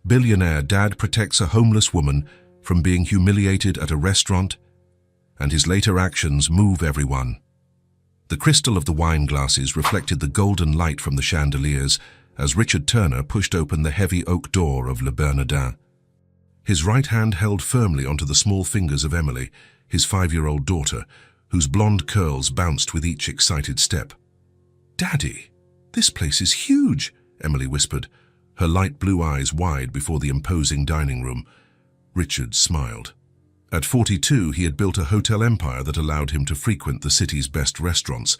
Billionaire dad protects a homeless woman from being humiliated at a restaurant, and his later actions move everyone. The crystal of the wine glasses reflected the golden light from the chandeliers as Richard Turner pushed open the heavy oak door of Le Bernardin. His right hand held firmly onto the small fingers of Emily, his 5-year-old daughter, whose blonde curls bounced with each excited step. "Daddy, this place is huge," Emily whispered, her light blue eyes wide before the imposing dining room. Richard smiled. At 42, he had built a hotel empire that allowed him to frequent the city's best restaurants,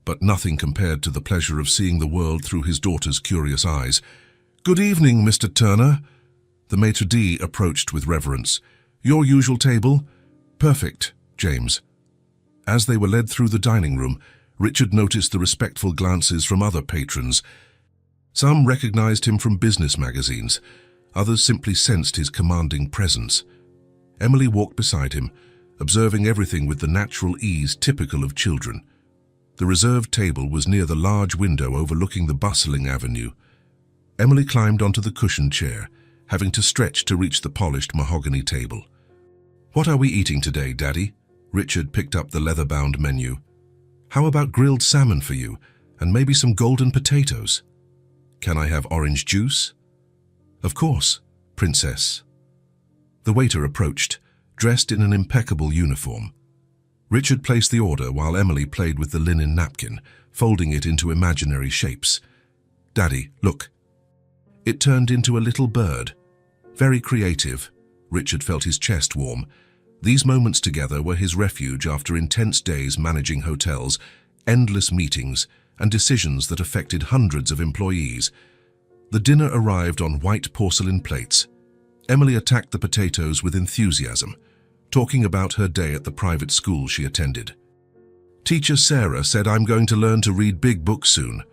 but nothing compared to the pleasure of seeing the world through his daughter's curious eyes. "Good evening, Mr. Turner." The maitre d' approached with reverence. "Your usual table?" "Perfect, James." As they were led through the dining room, Richard noticed the respectful glances from other patrons. Some recognized him from business magazines, others simply sensed his commanding presence. Emily walked beside him, observing everything with the natural ease typical of children. The reserved table was near the large window overlooking the bustling avenue. Emily climbed onto the cushioned chair, having to stretch to reach the polished mahogany table. "What are we eating today, Daddy?" Richard picked up the leather-bound menu. "How about grilled salmon for you, and maybe some golden potatoes? Can I have orange juice?" "Of course, Princess." The waiter approached, dressed in an impeccable uniform. Richard placed the order while Emily played with the linen napkin, folding it into imaginary shapes. "Daddy, look." It turned into a little bird. Very creative. Richard felt his chest warm. These moments together were his refuge after intense days managing hotels, endless meetings, and decisions that affected hundreds of employees. The dinner arrived on white porcelain plates. Emily attacked the potatoes with enthusiasm, talking about her day at the private school she attended. "Teacher Sarah said I'm going to learn to read big books soon."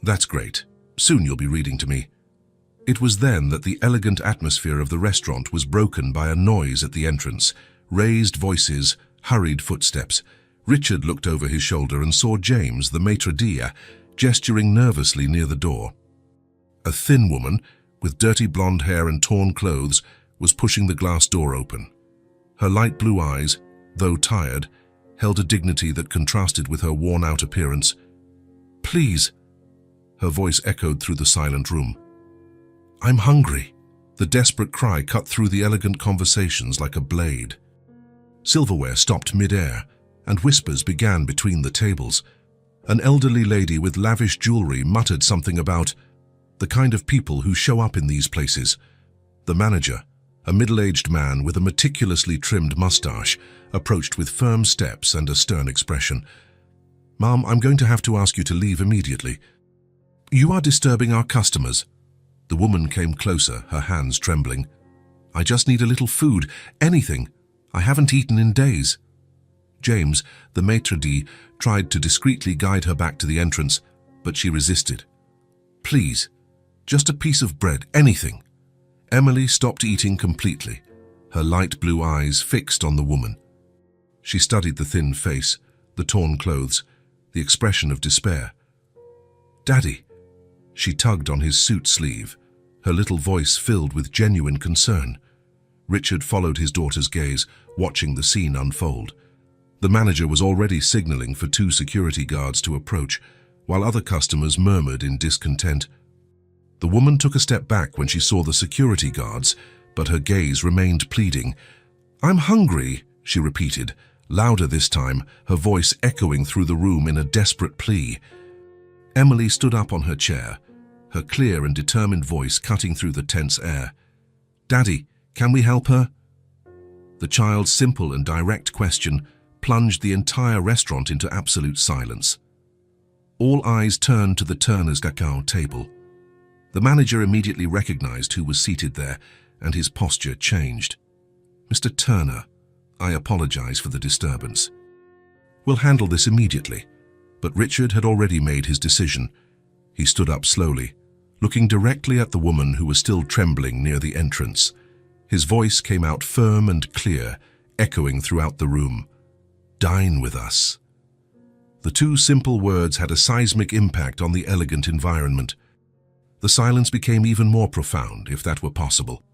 "That's great. Soon you'll be reading to me." It was then that the elegant atmosphere of the restaurant was broken by a noise at the entrance. Raised voices, hurried footsteps. Richard looked over his shoulder and saw James, the maitre d', gesturing nervously near the door. A thin woman, with dirty blonde hair and torn clothes, was pushing the glass door open. Her light blue eyes, though tired, held a dignity that contrasted with her worn-out appearance. "Please," her voice echoed through the silent room. "I'm hungry." The desperate cry cut through the elegant conversations like a blade. Silverware stopped mid-air, and whispers began between the tables. An elderly lady with lavish jewelry muttered something about the kind of people who show up in these places. The manager, a middle-aged man with a meticulously trimmed mustache, approached with firm steps and a stern expression. "Ma'am, I'm going to have to ask you to leave immediately. You are disturbing our customers." The woman came closer, her hands trembling. "I just need a little food, anything. I haven't eaten in days." James, the maitre d', tried to discreetly guide her back to the entrance, but she resisted. "Please, just a piece of bread, anything." Emily stopped eating completely, her light blue eyes fixed on the woman. She studied the thin face, the torn clothes, the expression of despair. "Daddy." She tugged on his suit sleeve, her little voice filled with genuine concern. Richard followed his daughter's gaze, watching the scene unfold. The manager was already signaling for 2 security guards to approach, while other customers murmured in discontent. The woman took a step back when she saw the security guards, but her gaze remained pleading. "I'm hungry," she repeated, louder this time, her voice echoing through the room in a desperate plea. Emily stood up on her chair, her clear and determined voice cutting through the tense air. "Daddy, can we help her?" The child's simple and direct question plunged the entire restaurant into absolute silence. All eyes turned to the Turner's cacao table. The manager immediately recognized who was seated there, and his posture changed. "Mr. Turner, I apologize for the disturbance. We'll handle this immediately." But Richard had already made his decision. He stood up slowly, looking directly at the woman who was still trembling near the entrance. His voice came out firm and clear, echoing throughout the room. "Dine with us." The 2 simple words had a seismic impact on the elegant environment. The silence became even more profound, if that were possible.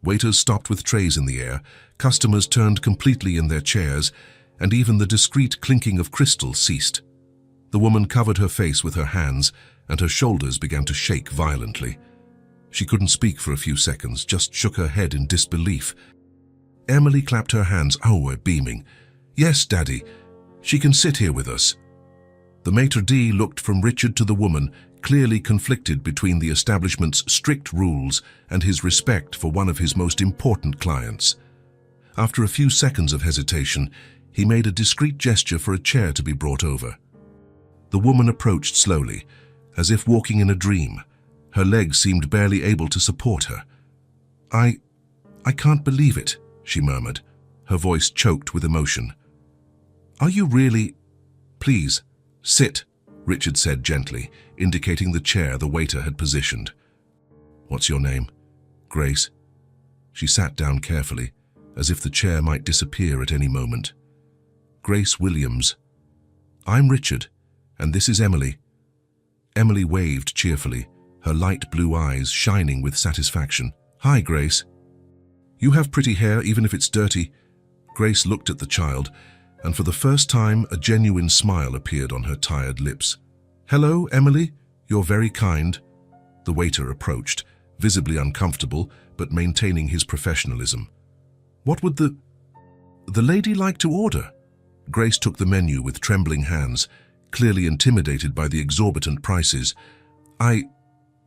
Waiters stopped with trays in the air, customers turned completely in their chairs, and even the discreet clinking of crystal ceased. The woman covered her face with her hands, and her shoulders began to shake violently. She couldn't speak for a few seconds, just shook her head in disbelief. Emily clapped her hands. "Oh, we're beaming. Yes, Daddy. She can sit here with us." The maitre d' looked from Richard to the woman, clearly conflicted between the establishment's strict rules and his respect for one of his most important clients. After a few seconds of hesitation, he made a discreet gesture for a chair to be brought over. The woman approached slowly, as if walking in a dream. Her legs seemed barely able to support her. I can't believe it," she murmured, her voice choked with emotion. "Are you really—" "Please, sit," Richard said gently, indicating the chair the waiter had positioned. "What's your name?" "Grace." She sat down carefully, as if the chair might disappear at any moment. "Grace Williams." "I'm Richard, and this is Emily." Emily waved cheerfully, her light blue eyes shining with satisfaction. "Hi, Grace." "You have pretty hair, even if it's dirty." Grace looked at the child, and for the first time a genuine smile appeared on her tired lips. "Hello, Emily. You're very kind." The waiter approached, visibly uncomfortable, but maintaining his professionalism. "What would the lady like to order?" Grace took the menu with trembling hands, clearly intimidated by the exorbitant prices.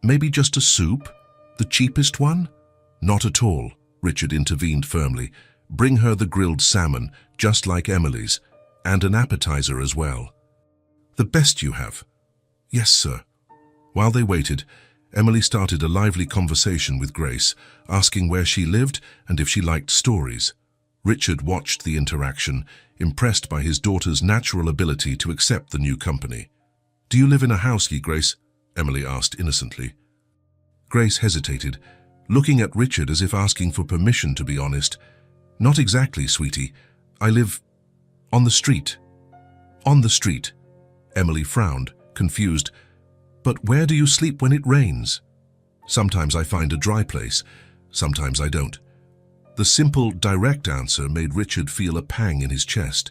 Maybe just a soup? The cheapest one?" "Not at all," Richard intervened firmly. "Bring her the grilled salmon, just like Emily's, and an appetizer as well." "The best you have." "Yes, sir." While they waited, Emily started a lively conversation with Grace, asking where she lived and if she liked stories. Richard watched the interaction, impressed by his daughter's natural ability to accept the new company. "Do you live in a house, Grace?" Emily asked innocently. Grace hesitated, looking at Richard as if asking for permission to be honest. "Not exactly, sweetie. I live on the street." "On the street?" Emily frowned, confused. "But where do you sleep when it rains?" "Sometimes I find a dry place, sometimes I don't." The simple, direct answer made Richard feel a pang in his chest.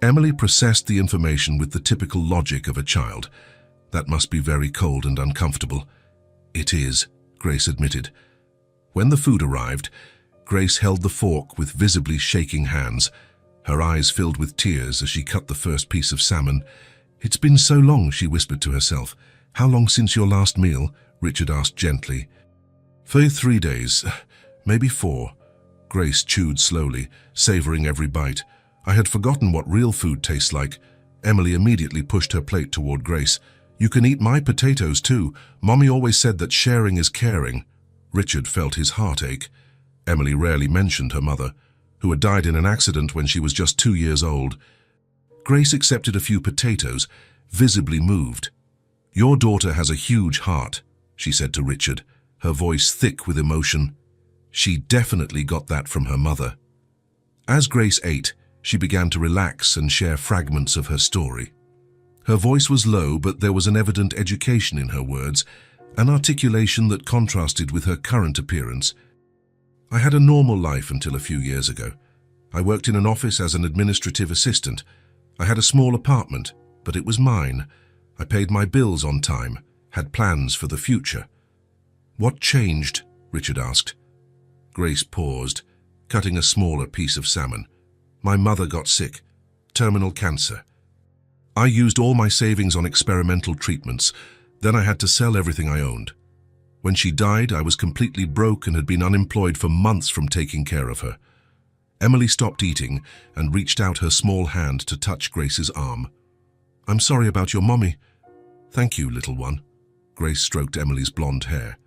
Emily processed the information with the typical logic of a child. "That must be very cold and uncomfortable." "It is," Grace admitted. When the food arrived, Grace held the fork with visibly shaking hands. Her eyes filled with tears as she cut the first piece of salmon. "It's been so long," she whispered to herself. "How long since your last meal?" Richard asked gently. "For 3 days, maybe 4. Grace chewed slowly, savoring every bite. "I had forgotten what real food tastes like." Emily immediately pushed her plate toward Grace. "You can eat my potatoes too. Mommy always said that sharing is caring." Richard felt his heart ache. Emily rarely mentioned her mother, who had died in an accident when she was just 2 years old. Grace accepted a few potatoes, visibly moved. "Your daughter has a huge heart," she said to Richard, her voice thick with emotion. She definitely got that from her mother. As Grace ate, she began to relax and share fragments of her story. Her voice was low, but there was an evident education in her words, an articulation that contrasted with her current appearance. "I had a normal life until a few years ago. I worked in an office as an administrative assistant. I had a small apartment, but it was mine. I paid my bills on time, had plans for the future." "What changed?" Richard asked. Grace paused, cutting a smaller piece of salmon. "My mother got sick, terminal cancer. I used all my savings on experimental treatments. Then I had to sell everything I owned. When she died, I was completely broke and had been unemployed for months from taking care of her." Emily stopped eating and reached out her small hand to touch Grace's arm. "I'm sorry about your mommy." "Thank you, little one." Grace stroked Emily's blonde hair.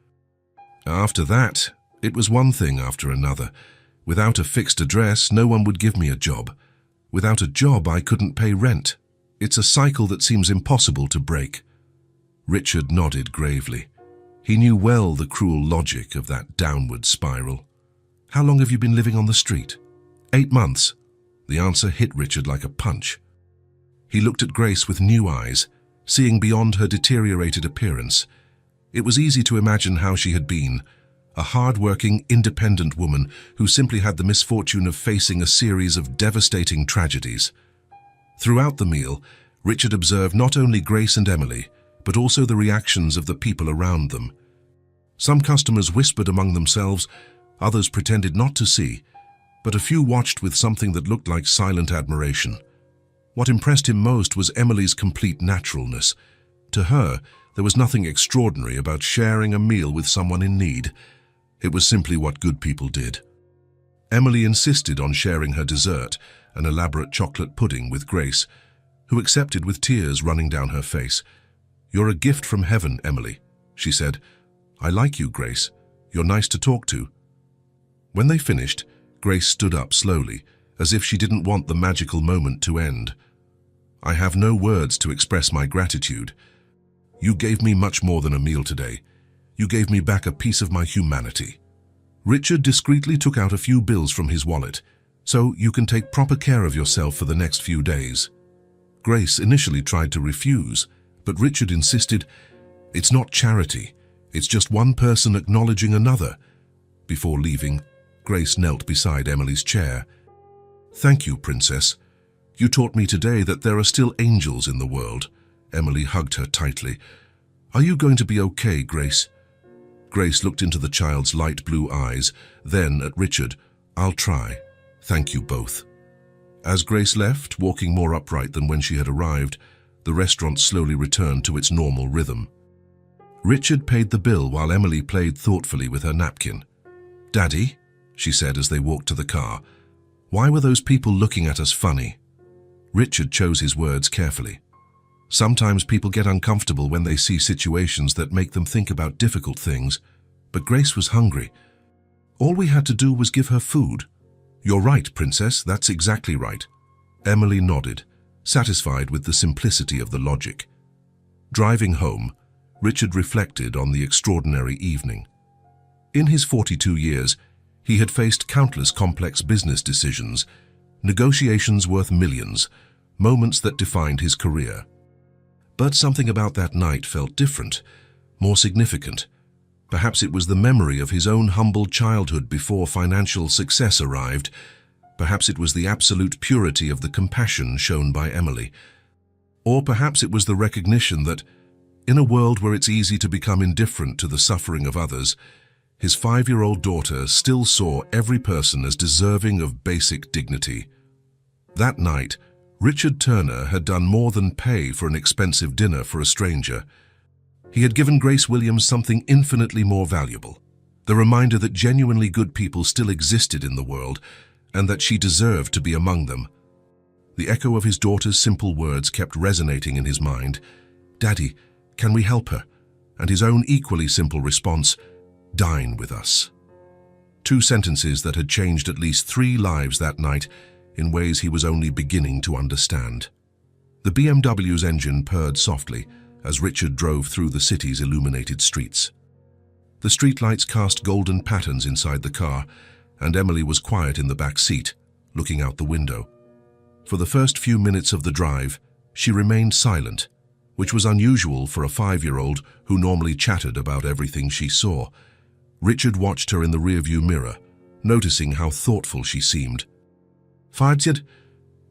"After that, it was one thing after another. Without a fixed address, no one would give me a job. Without a job, I couldn't pay rent. It's a cycle that seems impossible to break." Richard nodded gravely. He knew well the cruel logic of that downward spiral. "How long have you been living on the street?" 8 months. The answer hit Richard like a punch. He looked at Grace with new eyes, seeing beyond her deteriorated appearance. It was easy to imagine how she had been, a hard-working, independent woman who simply had the misfortune of facing a series of devastating tragedies. Throughout the meal, Richard observed not only Grace and Emily, but also the reactions of the people around them. Some customers whispered among themselves, others pretended not to see, but a few watched with something that looked like silent admiration. What impressed him most was Emily's complete naturalness. To her, there was nothing extraordinary about sharing a meal with someone in need. It was simply what good people did. Emily insisted on sharing her dessert, an elaborate chocolate pudding, with Grace, who accepted with tears running down her face. "You're a gift from heaven, Emily," she said. "I like you, Grace. You're nice to talk to." When they finished, Grace stood up slowly, as if she didn't want the magical moment to end. "I have no words to express my gratitude. You gave me much more than a meal today. You gave me back a piece of my humanity." Richard discreetly took out a few bills from his wallet. "So you can take proper care of yourself for the next few days." Grace initially tried to refuse, but Richard insisted, "It's not charity. It's just one person acknowledging another." Before leaving, Grace knelt beside Emily's chair. "Thank you, Princess. You taught me today that there are still angels in the world." Emily hugged her tightly. "Are you going to be okay, Grace?" Grace looked into the child's light blue eyes, then at Richard. "I'll try. Thank you both." As Grace left, walking more upright than when she had arrived, the restaurant slowly returned to its normal rhythm. Richard paid the bill while Emily played thoughtfully with her napkin. "Daddy," she said as they walked to the car, "why were those people looking at us funny?" Richard chose his words carefully. Sometimes people get uncomfortable when they see situations that make them think about difficult things, but Grace was hungry. All we had to do was give her food. "You're right, Princess, that's exactly right." Emily nodded, satisfied with the simplicity of the logic. Driving home, Richard reflected on the extraordinary evening. In his 42 years, he had faced countless complex business decisions, negotiations worth millions, moments that defined his career. But something about that night felt different, more significant. Perhaps it was the memory of his own humble childhood before financial success arrived. Perhaps it was the absolute purity of the compassion shown by Emily. Or perhaps it was the recognition that, in a world where it's easy to become indifferent to the suffering of others, his 5-year-old daughter still saw every person as deserving of basic dignity. That night, Richard Turner had done more than pay for an expensive dinner for a stranger. He had given Grace Williams something infinitely more valuable, the reminder that genuinely good people still existed in the world and that she deserved to be among them. The echo of his daughter's simple words kept resonating in his mind. "Daddy, can we help her?" And his own equally simple response, "Dine with us." 2 sentences that had changed at least 3 lives that night in ways he was only beginning to understand. The BMW's engine purred softly as Richard drove through the city's illuminated streets. The streetlights cast golden patterns inside the car, and Emily was quiet in the back seat, looking out the window. For the first few minutes of the drive, she remained silent, which was unusual for a 5-year-old who normally chatted about everything she saw. Richard watched her in the rearview mirror, noticing how thoughtful she seemed. "Fadzid?"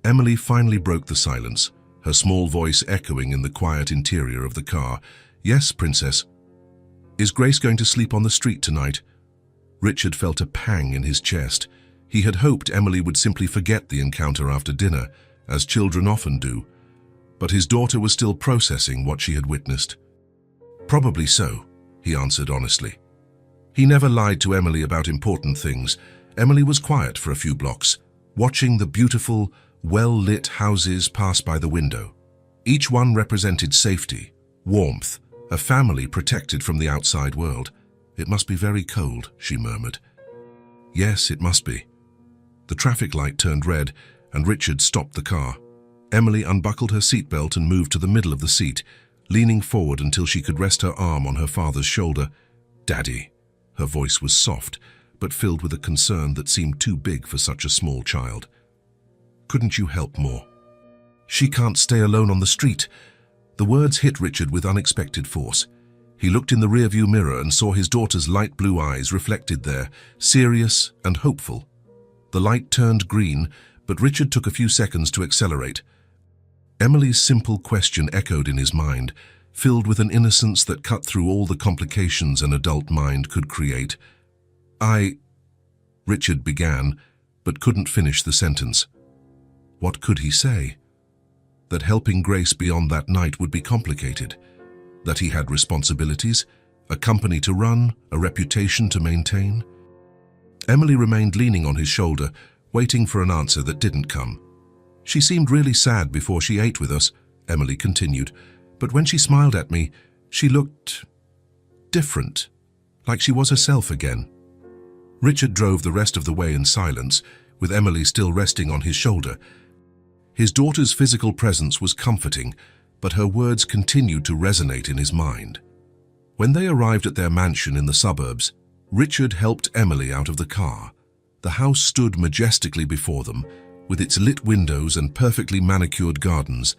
Emily finally broke the silence, her small voice echoing in the quiet interior of the car. "Yes, Princess." "Is Grace going to sleep on the street tonight?" Richard felt a pang in his chest. He had hoped Emily would simply forget the encounter after dinner, as children often do. But his daughter was still processing what she had witnessed. "Probably so," he answered honestly. He never lied to Emily about important things. Emily was quiet for a few blocks, watching the beautiful, well-lit houses pass by the window. Each one represented safety, warmth, a family protected from the outside world. "It must be very cold," she murmured. "Yes, it must be." The traffic light turned red, and Richard stopped the car. Emily unbuckled her seatbelt and moved to the middle of the seat, leaning forward until she could rest her arm on her father's shoulder. "Daddy." Her voice was soft, but filled with a concern that seemed too big for such a small child. "Couldn't you help more?" "She can't stay alone on the street." The words hit Richard with unexpected force. He looked in the rearview mirror and saw his daughter's light blue eyes reflected there, serious and hopeful. The light turned green, but Richard took a few seconds to accelerate. Emily's simple question echoed in his mind, filled with an innocence that cut through all the complications an adult mind could create. Richard began, but couldn't finish the sentence. What could he say? That helping Grace beyond that night would be complicated. That he had responsibilities, a company to run, a reputation to maintain. Emily remained leaning on his shoulder, waiting for an answer that didn't come. She seemed really sad before she ate with us, Emily continued, but when she smiled at me, she looked different, like she was herself again. Richard drove the rest of the way in silence, with Emily still resting on his shoulder. His daughter's physical presence was comforting, but her words continued to resonate in his mind. When they arrived at their mansion in the suburbs, Richard helped Emily out of the car. The house stood majestically before them, with its lit windows and perfectly manicured gardens.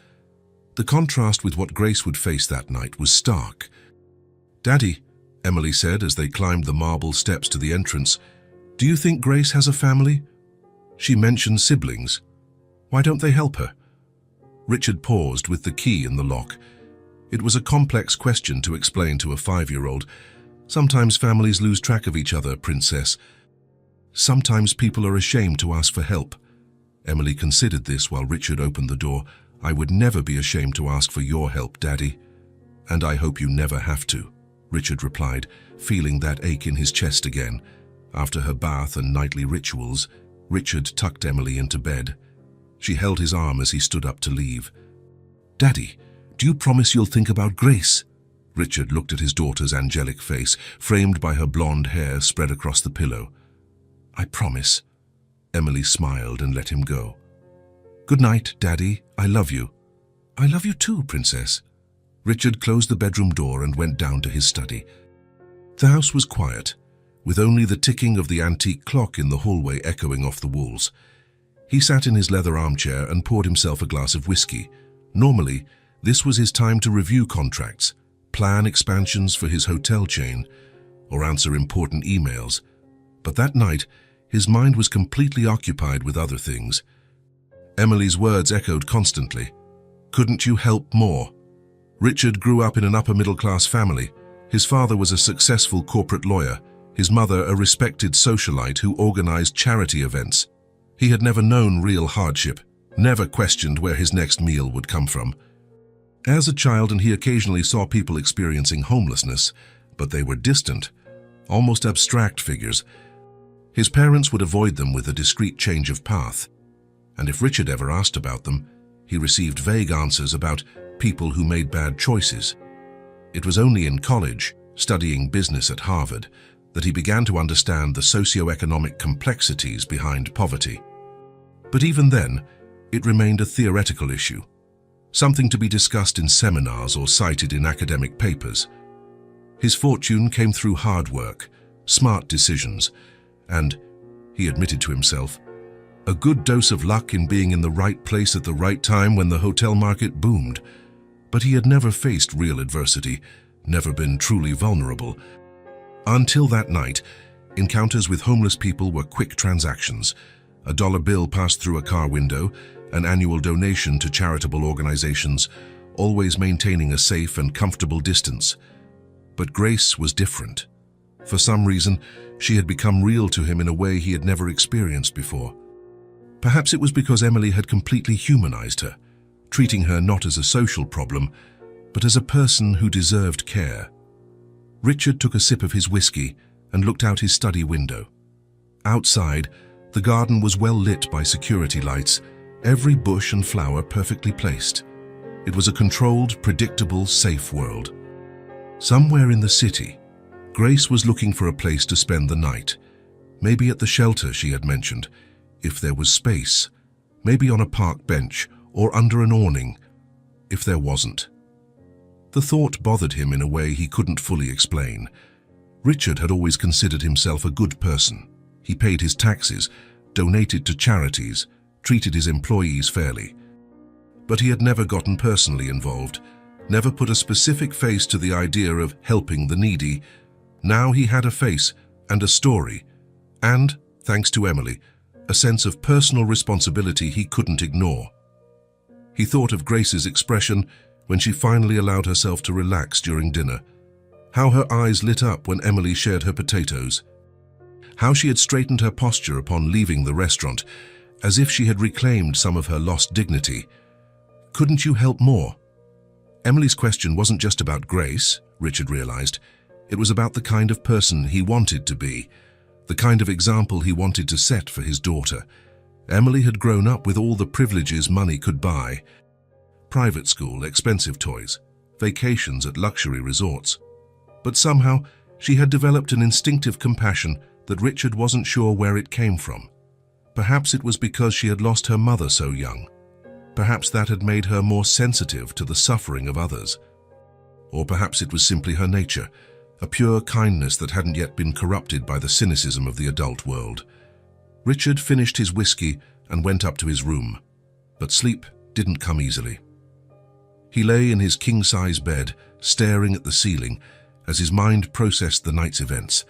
The contrast with what Grace would face that night was stark. "Daddy," Emily said as they climbed the marble steps to the entrance, "do you think Grace has a family? She mentioned siblings. Why don't they help her?" Richard paused with the key in the lock. It was a complex question to explain to a 5-year-old. Sometimes families lose track of each other, Princess. Sometimes people are ashamed to ask for help. Emily considered this while Richard opened the door. "I would never be ashamed to ask for your help, Daddy. And I hope you never have to," Richard replied, feeling that ache in his chest again. After her bath and nightly rituals, Richard tucked Emily into bed. She held his arm as he stood up to leave. "Daddy, do you promise you'll think about Grace?" Richard looked at his daughter's angelic face, framed by her blonde hair spread across the pillow. "I promise." Emily smiled and let him go. "Good night, Daddy. I love you." "I love you too, Princess." Richard closed the bedroom door and went down to his study. The house was quiet, with only the ticking of the antique clock in the hallway echoing off the walls. He sat in his leather armchair and poured himself a glass of whiskey. Normally, this was his time to review contracts, plan expansions for his hotel chain, or answer important emails. But that night, his mind was completely occupied with other things. Emily's words echoed constantly. "Couldn't you help more?" Richard grew up in an upper-middle-class family. His father was a successful corporate lawyer, his mother a respected socialite who organized charity events. He had never known real hardship, never questioned where his next meal would come from. As a child, he occasionally saw people experiencing homelessness, but they were distant, almost abstract figures. His parents would avoid them with a discreet change of path, and if Richard ever asked about them, he received vague answers about people who made bad choices. It was only in college, studying business at Harvard, that he began to understand the socio-economic complexities behind poverty. But even then, it remained a theoretical issue, something to be discussed in seminars or cited in academic papers. His fortune came through hard work, smart decisions, and, he admitted to himself, a good dose of luck in being in the right place at the right time when the hotel market boomed. But he had never faced real adversity, never been truly vulnerable. Until that night, encounters with homeless people were quick transactions. A dollar bill passed through a car window, an annual donation to charitable organizations, always maintaining a safe and comfortable distance. But Grace was different. For some reason, she had become real to him in a way he had never experienced before. Perhaps it was because Emily had completely humanized her, treating her not as a social problem, but as a person who deserved care. Richard took a sip of his whiskey and looked out his study window. Outside, the garden was well lit by security lights, every bush and flower perfectly placed. It was a controlled, predictable, safe world. Somewhere in the city, Grace was looking for a place to spend the night. Maybe at the shelter she had mentioned, if there was space. Maybe on a park bench or under an awning, if there wasn't. The thought bothered him in a way he couldn't fully explain. Richard had always considered himself a good person. He paid his taxes, donated to charities, treated his employees fairly. But he had never gotten personally involved, never put a specific face to the idea of helping the needy. Now he had a face and a story, and, thanks to Emily, a sense of personal responsibility he couldn't ignore. He thought of Grace's expression when she finally allowed herself to relax during dinner, how her eyes lit up when Emily shared her potatoes, how she had straightened her posture upon leaving the restaurant, as if she had reclaimed some of her lost dignity. Couldn't you help more? Emily's question wasn't just about Grace, Richard realized. It was about the kind of person he wanted to be, the kind of example he wanted to set for his daughter. Emily had grown up with all the privileges money could buy: private school, expensive toys, vacations at luxury resorts. But somehow, she had developed an instinctive compassion that Richard wasn't sure where it came from. Perhaps it was because she had lost her mother so young. Perhaps that had made her more sensitive to the suffering of others. Or perhaps it was simply her nature, a pure kindness that hadn't yet been corrupted by the cynicism of the adult world. Richard finished his whiskey and went up to his room, but sleep didn't come easily. He lay in his king-size bed, staring at the ceiling as his mind processed the night's events.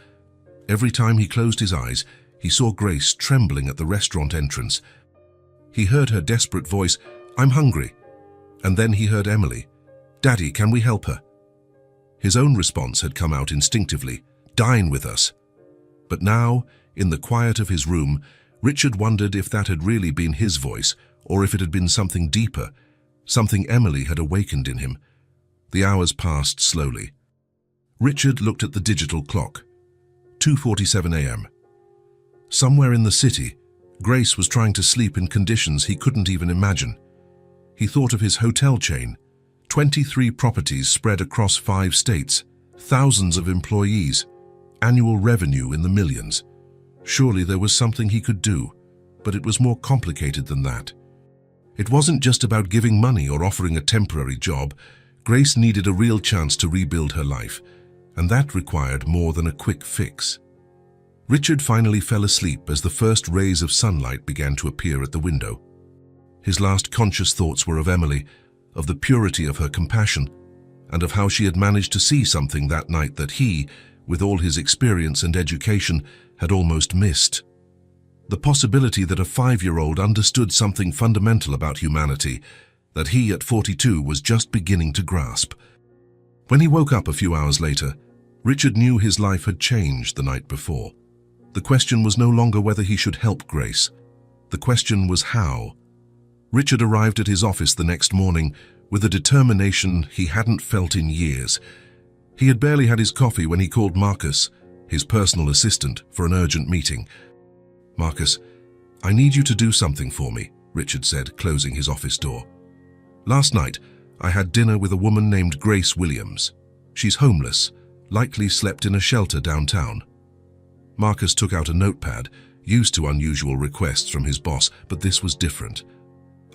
Every time he closed his eyes, he saw Grace trembling at the restaurant entrance. He heard her desperate voice, "I'm hungry." And then he heard Emily, "Daddy, can we help her?" His own response had come out instinctively, "Dine with us." But now, in the quiet of his room, Richard wondered if that had really been his voice, or if it had been something deeper, something Emily had awakened in him. The hours passed slowly. Richard looked at the digital clock. 2:47 a.m. Somewhere in the city, Grace was trying to sleep in conditions he couldn't even imagine. He thought of his hotel chain, 23 properties spread across 5 states, thousands of employees, annual revenue in the millions. Surely there was something he could do, but it was more complicated than that. It wasn't just about giving money or offering a temporary job. Grace needed a real chance to rebuild her life, and that required more than a quick fix. Richard finally fell asleep as the first rays of sunlight began to appear at the window. His last conscious thoughts were of Emily, of the purity of her compassion, and of how she had managed to see something that night that he, with all his experience and education, had almost missed. The possibility that a 5-year-old understood something fundamental about humanity that he at 42 was just beginning to grasp. When he woke up a few hours later, Richard knew his life had changed the night before. The question was no longer whether he should help Grace. The question was how. Richard arrived at his office the next morning with a determination he hadn't felt in years. He had barely had his coffee when he called Marcus, his personal assistant, for an urgent meeting. "Marcus, I need you to do something for me," Richard said, closing his office door. "Last night, I had dinner with a woman named Grace Williams. She's homeless, likely slept in a shelter downtown." Marcus took out a notepad, used to unusual requests from his boss, but this was different.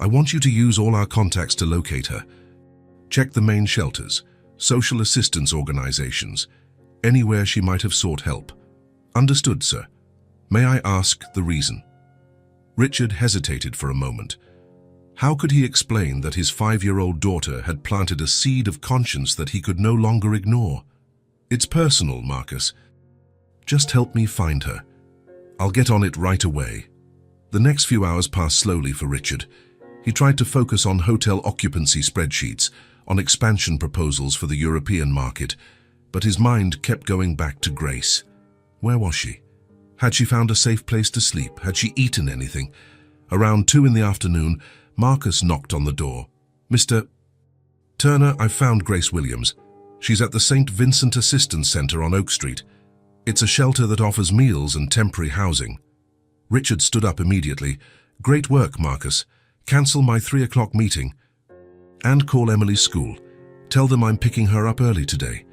"I want you to use all our contacts to locate her. Check the main shelters, social assistance organizations, anywhere she might have sought help." "Understood, sir. May I ask the reason?" Richard hesitated for a moment. How could he explain that his 5-year-old daughter had planted a seed of conscience that he could no longer ignore? "It's personal, Marcus. Just help me find her. I'll get on it right away." The next few hours passed slowly for Richard. He tried to focus on hotel occupancy spreadsheets, on expansion proposals for the European market, but his mind kept going back to Grace. Where was she? Had she found a safe place to sleep? Had she eaten anything? Around 2 in the afternoon, Marcus knocked on the door. "Mr. Turner, I've found Grace Williams. She's at the St. Vincent Assistance Center on Oak Street. It's a shelter that offers meals and temporary housing." Richard stood up immediately. "Great work, Marcus. Cancel my 3 o'clock meeting. And call Emily's school. Tell them I'm picking her up early today."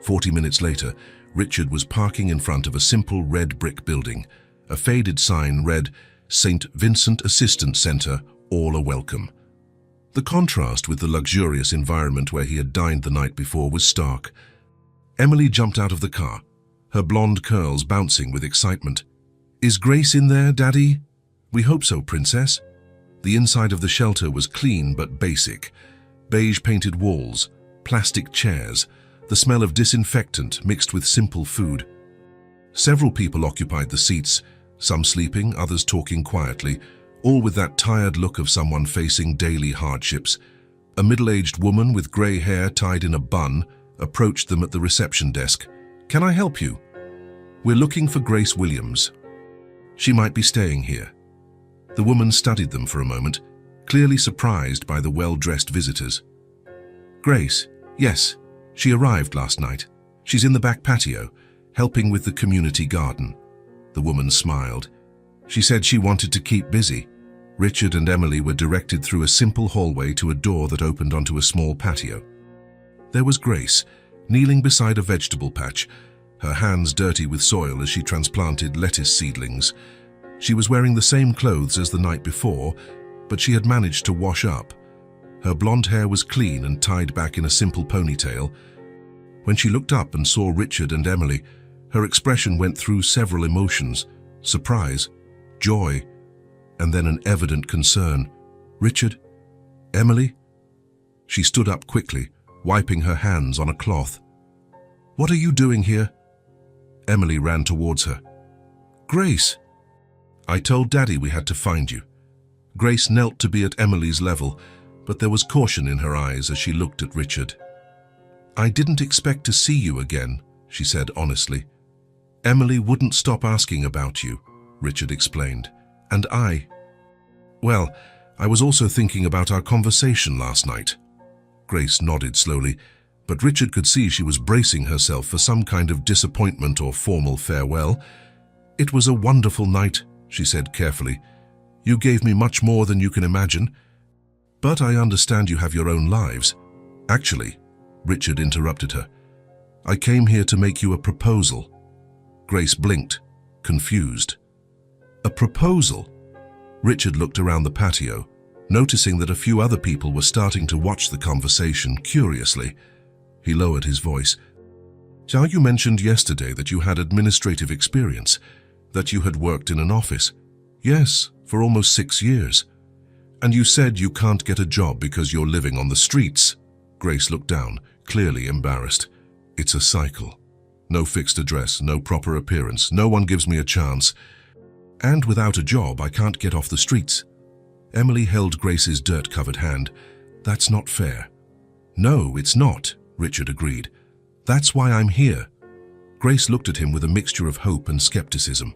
40 minutes later, Richard was parking in front of a simple red brick building. A faded sign read, "St. Vincent Assistance Center, all are welcome." The contrast with the luxurious environment where he had dined the night before was stark. Emily jumped out of the car, her blonde curls bouncing with excitement. "Is Grace in there, Daddy?" "We hope so, Princess." The inside of the shelter was clean but basic. Beige-painted walls, plastic chairs, the smell of disinfectant mixed with simple food. Several people occupied the seats, some sleeping, others talking quietly, all with that tired look of someone facing daily hardships. A middle-aged woman with grey hair tied in a bun approached them at the reception desk. "Can I help you?" "We're looking for Grace Williams. She might be staying here." The woman studied them for a moment, clearly surprised by the well-dressed visitors. "Grace? Yes, she arrived last night. She's in the back patio, helping with the community garden." The woman smiled. "She said she wanted to keep busy." Richard and Emily were directed through a simple hallway to a door that opened onto a small patio. There was Grace, kneeling beside a vegetable patch, her hands dirty with soil as she transplanted lettuce seedlings. She was wearing the same clothes as the night before, but she had managed to wash up. Her blonde hair was clean and tied back in a simple ponytail. When she looked up and saw Richard and Emily, her expression went through several emotions: surprise, joy, and then an evident concern. "Richard? Emily?" She stood up quickly, wiping her hands on a cloth. "What are you doing here?" Emily ran towards her. "Grace!" "I told Daddy we had to find you." Grace knelt to be at Emily's level, but there was caution in her eyes as she looked at Richard. "I didn't expect to see you again," she said honestly. "Emily wouldn't stop asking about you," Richard explained. "And well, I was also thinking about our conversation last night." Grace nodded slowly, but Richard could see she was bracing herself for some kind of disappointment or formal farewell. "It was a wonderful night," she said carefully. "You gave me much more than you can imagine. But I understand you have your own lives." "Actually," Richard interrupted her, "I came here to make you a proposal." Grace blinked, confused. "A proposal?" Richard looked around the patio, noticing that a few other people were starting to watch the conversation curiously. He lowered his voice. "So you mentioned yesterday that you had administrative experience, that you had worked in an office." "Yes, for almost 6 years." "And you said you can't get a job because you're living on the streets." Grace looked down, clearly embarrassed. "It's a cycle. No fixed address, no proper appearance, no one gives me a chance. And without a job, I can't get off the streets." Emily held Grace's dirt-covered hand. "That's not fair." "No, it's not," Richard agreed. "That's why I'm here." Grace looked at him with a mixture of hope and skepticism.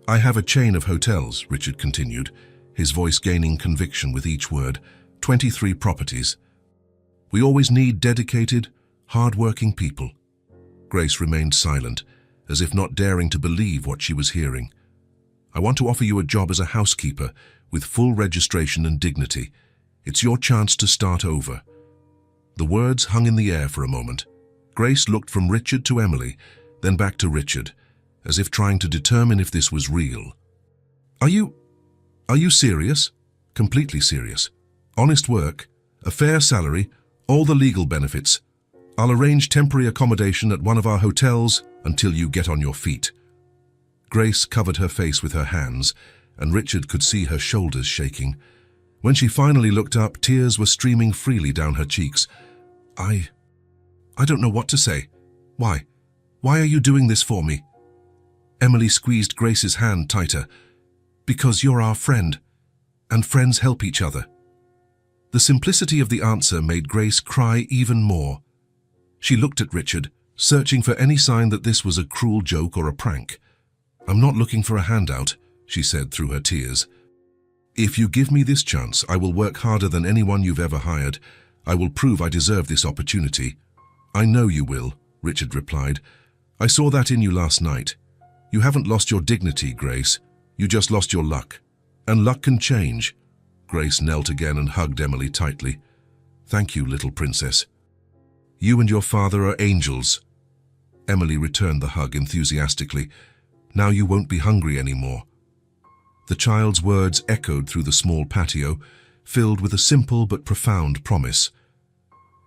"I have a chain of hotels," Richard continued, his voice gaining conviction with each word. 23 properties. We always need dedicated, hard-working people." Grace remained silent, as if not daring to believe what she was hearing. "I want to offer you a job as a housekeeper with full registration and dignity. It's your chance to start over." The words hung in the air for a moment. Grace looked from Richard to Emily, then back to Richard, as if trying to determine if this was real. Are you serious?" "Completely serious. Honest work, a fair salary, all the legal benefits. I'll arrange temporary accommodation at one of our hotels until you get on your feet." Grace covered her face with her hands, and Richard could see her shoulders shaking. When she finally looked up, tears were streaming freely down her cheeks. I don't know what to say. Why? Why are you doing this for me?" Emily squeezed Grace's hand tighter. "Because you're our friend, and friends help each other." The simplicity of the answer made Grace cry even more. She looked at Richard, searching for any sign that this was a cruel joke or a prank. "I'm not looking for a handout," she said through her tears. "If you give me this chance, I will work harder than anyone you've ever hired. I will prove I deserve this opportunity." "I know you will," Richard replied. "I saw that in you last night. You haven't lost your dignity, Grace. You just lost your luck. And luck can change." Grace knelt again and hugged Emily tightly. "Thank you, little princess. You and your father are angels." Emily returned the hug enthusiastically. "Now you won't be hungry anymore." The child's words echoed through the small patio, filled with a simple but profound promise.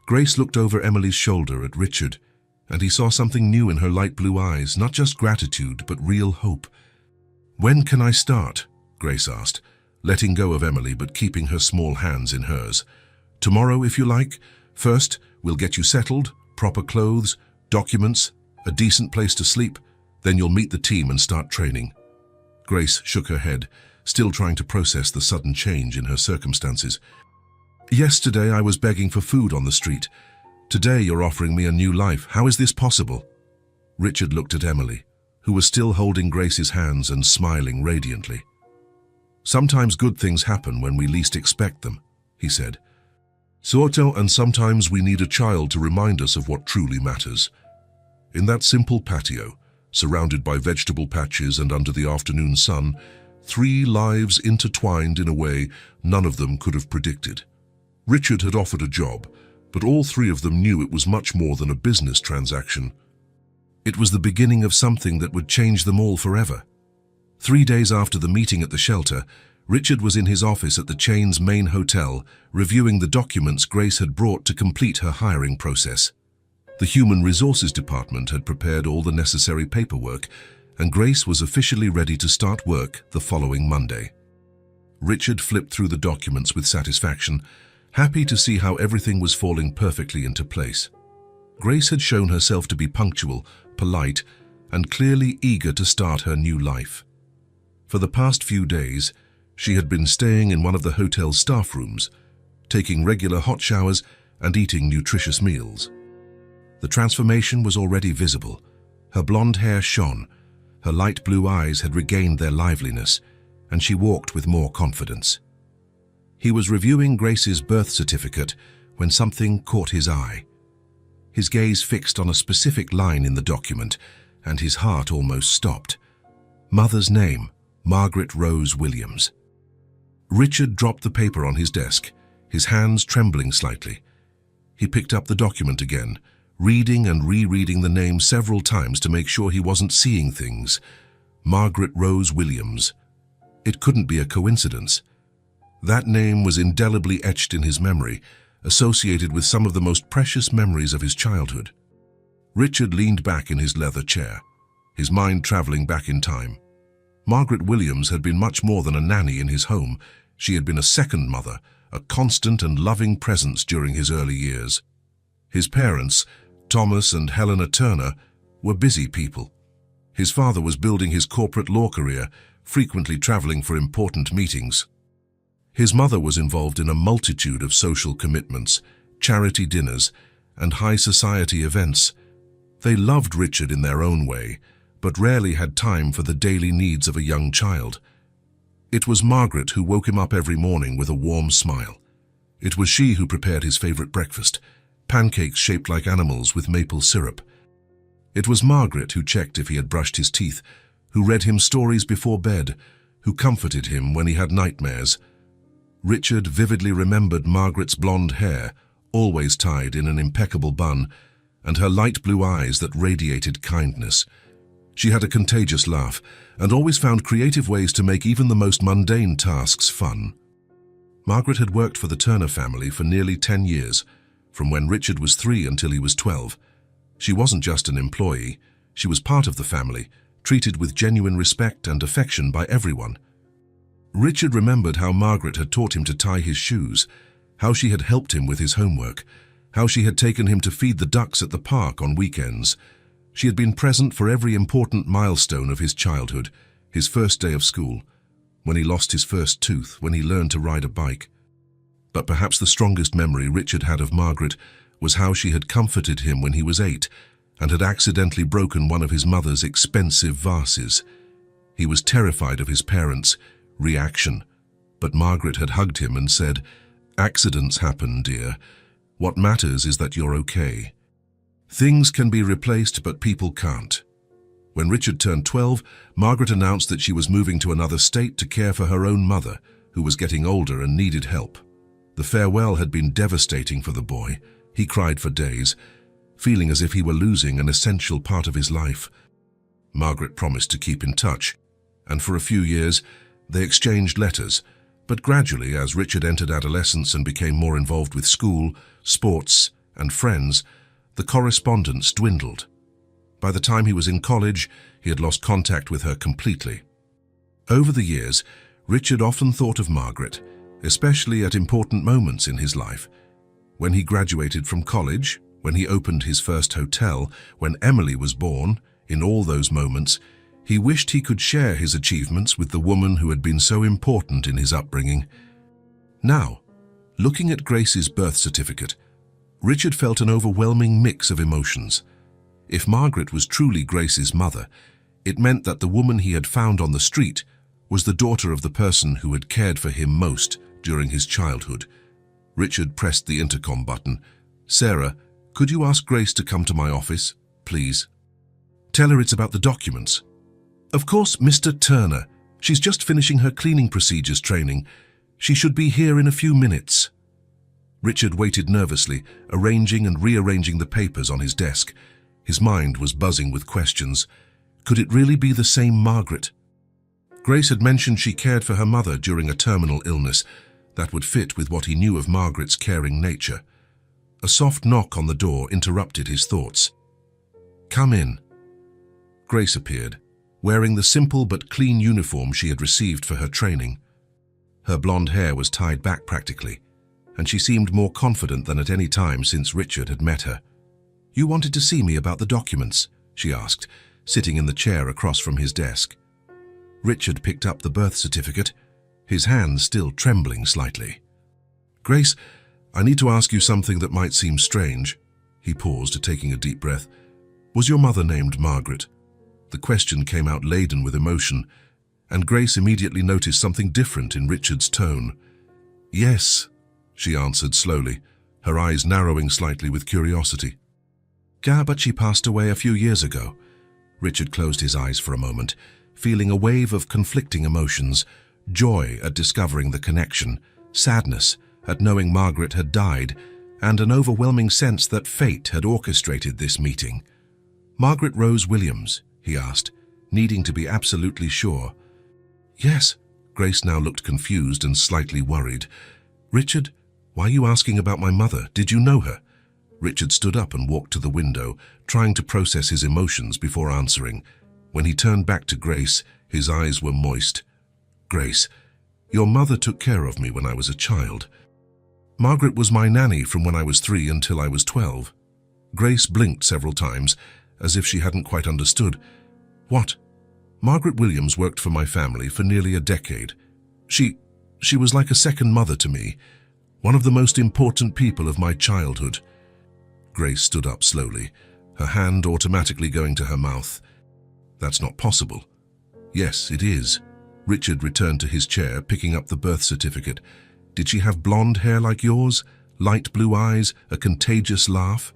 Grace looked over Emily's shoulder at Richard, and he saw something new in her light blue eyes, not just gratitude, but real hope. "When can I start?" Grace asked, letting go of Emily but keeping her small hands in hers. Tomorrow, if you like. First, we'll get you settled, proper clothes, documents, a decent place to sleep. Then you'll meet the team and start training." Grace shook her head, still trying to process the sudden change in her circumstances. "Yesterday I was begging for food on the street. Today you're offering me a new life. How is this possible?" Richard looked at Emily, who was still holding Grace's hands and smiling radiantly. "Sometimes good things happen when we least expect them," he said. "And sometimes we need a child to remind us of what truly matters." In that simple patio, surrounded by vegetable patches and under the afternoon sun, 3 lives intertwined in a way none of them could have predicted. Richard had offered a job, but all 3 of them knew it was much more than a business transaction. It was the beginning of something that would change them all forever. 3 days after the meeting at the shelter, Richard was in his office at the chain's main hotel, reviewing the documents Grace had brought to complete her hiring process. The Human Resources Department had prepared all the necessary paperwork, and Grace was officially ready to start work the following Monday. Richard flipped through the documents with satisfaction, happy to see how everything was falling perfectly into place. Grace had shown herself to be punctual, polite, and clearly eager to start her new life. For the past few days, she had been staying in one of the hotel's staff rooms, taking regular hot showers and eating nutritious meals. The transformation was already visible. Her blonde hair shone, her light blue eyes had regained their liveliness, and she walked with more confidence. He was reviewing Grace's birth certificate when something caught his eye. His gaze fixed on a specific line in the document, and his heart almost stopped. Mother's name, Margaret Rose Williams. Richard dropped the paper on his desk, his hands trembling slightly. He picked up the document again, reading and rereading the name several times to make sure he wasn't seeing things. Margaret Rose Williams. It couldn't be a coincidence. That name was indelibly etched in his memory, associated with some of the most precious memories of his childhood. Richard leaned back in his leather chair, his mind traveling back in time. Margaret Williams had been much more than a nanny in his home. She had been a second mother, a constant and loving presence during his early years. His parents, Thomas and Helena Turner, were busy people. His father was building his corporate law career, frequently traveling for important meetings. His mother was involved in a multitude of social commitments, charity dinners, and high society events. They loved Richard in their own way, but rarely had time for the daily needs of a young child. It was Margaret who woke him up every morning with a warm smile. It was she who prepared his favorite breakfast, pancakes shaped like animals with maple syrup. It was Margaret who checked if he had brushed his teeth, who read him stories before bed, who comforted him when he had nightmares. Richard vividly remembered Margaret's blonde hair, always tied in an impeccable bun, and her light blue eyes that radiated kindness. She had a contagious laugh and always found creative ways to make even the most mundane tasks fun. Margaret had worked for the Turner family for nearly 10 years, from when Richard was 3 until he was 12. She wasn't just an employee, she was part of the family, treated with genuine respect and affection by everyone. Richard remembered how Margaret had taught him to tie his shoes, how she had helped him with his homework, how she had taken him to feed the ducks at the park on weekends. She had been present for every important milestone of his childhood, his first day of school, when he lost his first tooth, when he learned to ride a bike. But perhaps the strongest memory Richard had of Margaret was how she had comforted him when he was 8 and had accidentally broken one of his mother's expensive vases. He was terrified of his parents' reaction, but Margaret had hugged him and said, "Accidents happen, dear. What matters is that you're okay. Things can be replaced, but people can't." When Richard turned 12, Margaret announced that she was moving to another state to care for her own mother, who was getting older and needed help. The farewell had been devastating for the boy. He cried for days, feeling as if he were losing an essential part of his life. Margaret promised to keep in touch, and for a few years, they exchanged letters, but gradually, as Richard entered adolescence and became more involved with school, sports, and friends, the correspondence dwindled. By the time he was in college, he had lost contact with her completely. Over the years, Richard often thought of Margaret, especially at important moments in his life. When he graduated from college, when he opened his first hotel, when Emily was born, in all those moments, he wished he could share his achievements with the woman who had been so important in his upbringing. Now, looking at Grace's birth certificate, Richard felt an overwhelming mix of emotions. If Margaret was truly Grace's mother, it meant that the woman he had found on the street was the daughter of the person who had cared for him most during his childhood. Richard pressed the intercom button. "Sarah, could you ask Grace to come to my office, please? Tell her it's about the documents." "Of course, Mr. Turner. She's just finishing her cleaning procedures training. She should be here in a few minutes." Richard waited nervously, arranging and rearranging the papers on his desk. His mind was buzzing with questions. Could it really be the same Margaret? Grace had mentioned she cared for her mother during a terminal illness. That would fit with what he knew of Margaret's caring nature. A soft knock on the door interrupted his thoughts. "Come in." Grace appeared, wearing the simple but clean uniform she had received for her training. Her blonde hair was tied back practically, and she seemed more confident than at any time since Richard had met her. "You wanted to see me about the documents?" she asked, sitting in the chair across from his desk. Richard picked up the birth certificate, his hand still trembling slightly. "Grace, I need to ask you something that might seem strange." He paused, taking a deep breath. "Was your mother named Margaret?" The question came out laden with emotion, and Grace immediately noticed something different in Richard's tone. "Yes," she answered slowly, her eyes narrowing slightly with curiosity. "But she passed away a few years ago." Richard closed his eyes for a moment, feeling a wave of conflicting emotions: joy at discovering the connection, sadness at knowing Margaret had died, and an overwhelming sense that fate had orchestrated this meeting. "Margaret Rose Williams?" he asked, needing to be absolutely sure. "Yes." Grace now looked confused and slightly worried. "Richard, why are you asking about my mother? Did you know her?" Richard stood up and walked to the window, trying to process his emotions before answering. When he turned back to Grace, his eyes were moist. "Grace, your mother took care of me when I was a child. Margaret was my nanny from when I was 3 until I was 12. Grace blinked several times, as if she hadn't quite understood. "What?" "Margaret Williams worked for my family for nearly a decade. She was like a second mother to me, one of the most important people of my childhood." Grace stood up slowly, her hand automatically going to her mouth. "That's not possible." "Yes, it is." Richard returned to his chair, picking up the birth certificate. "Did she have blonde hair like yours, light blue eyes, a contagious laugh?"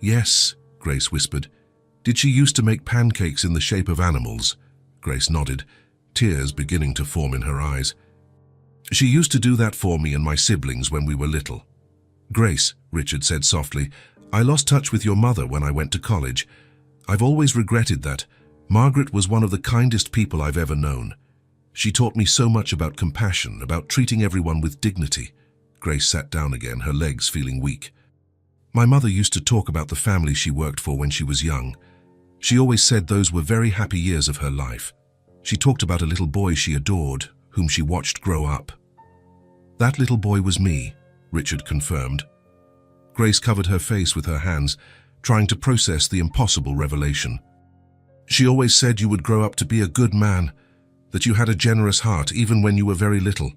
"Yes," Grace whispered. "Did she used to make pancakes in the shape of animals?" Grace nodded, tears beginning to form in her eyes. "She used to do that for me and my siblings when we were little." "Grace," Richard said softly, "I lost touch with your mother when I went to college. I've always regretted that. Margaret was one of the kindest people I've ever known. She taught me so much about compassion, about treating everyone with dignity." Grace sat down again, her legs feeling weak. "My mother used to talk about the family she worked for when she was young. She always said those were very happy years of her life. She talked about a little boy she adored, whom she watched grow up." "That little boy was me," Richard confirmed. Grace covered her face with her hands, trying to process the impossible revelation. "She always said you would grow up to be a good man, that you had a generous heart even when you were very little."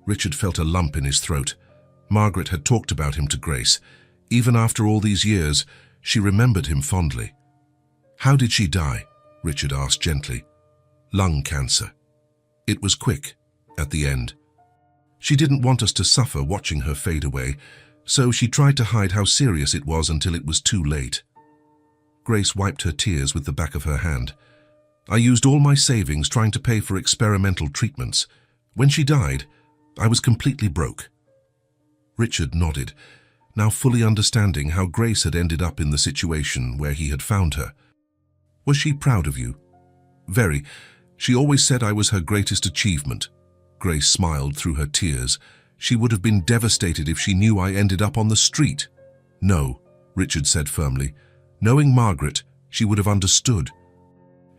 Richard felt a lump in his throat. Margaret had talked about him to Grace. Even after all these years, she remembered him fondly. "How did she die?" Richard asked gently. "Lung cancer. It was quick, at the end. She didn't want us to suffer watching her fade away, so she tried to hide how serious it was until it was too late." Grace wiped her tears with the back of her hand. "I used all my savings trying to pay for experimental treatments. When she died, I was completely broke." Richard nodded, now fully understanding how Grace had ended up in the situation where he had found her. "Was she proud of you?" "Very. She always said I was her greatest achievement." Grace smiled through her tears. "She would have been devastated if she knew I ended up on the street." "No," Richard said firmly. "Knowing Margaret, she would have understood.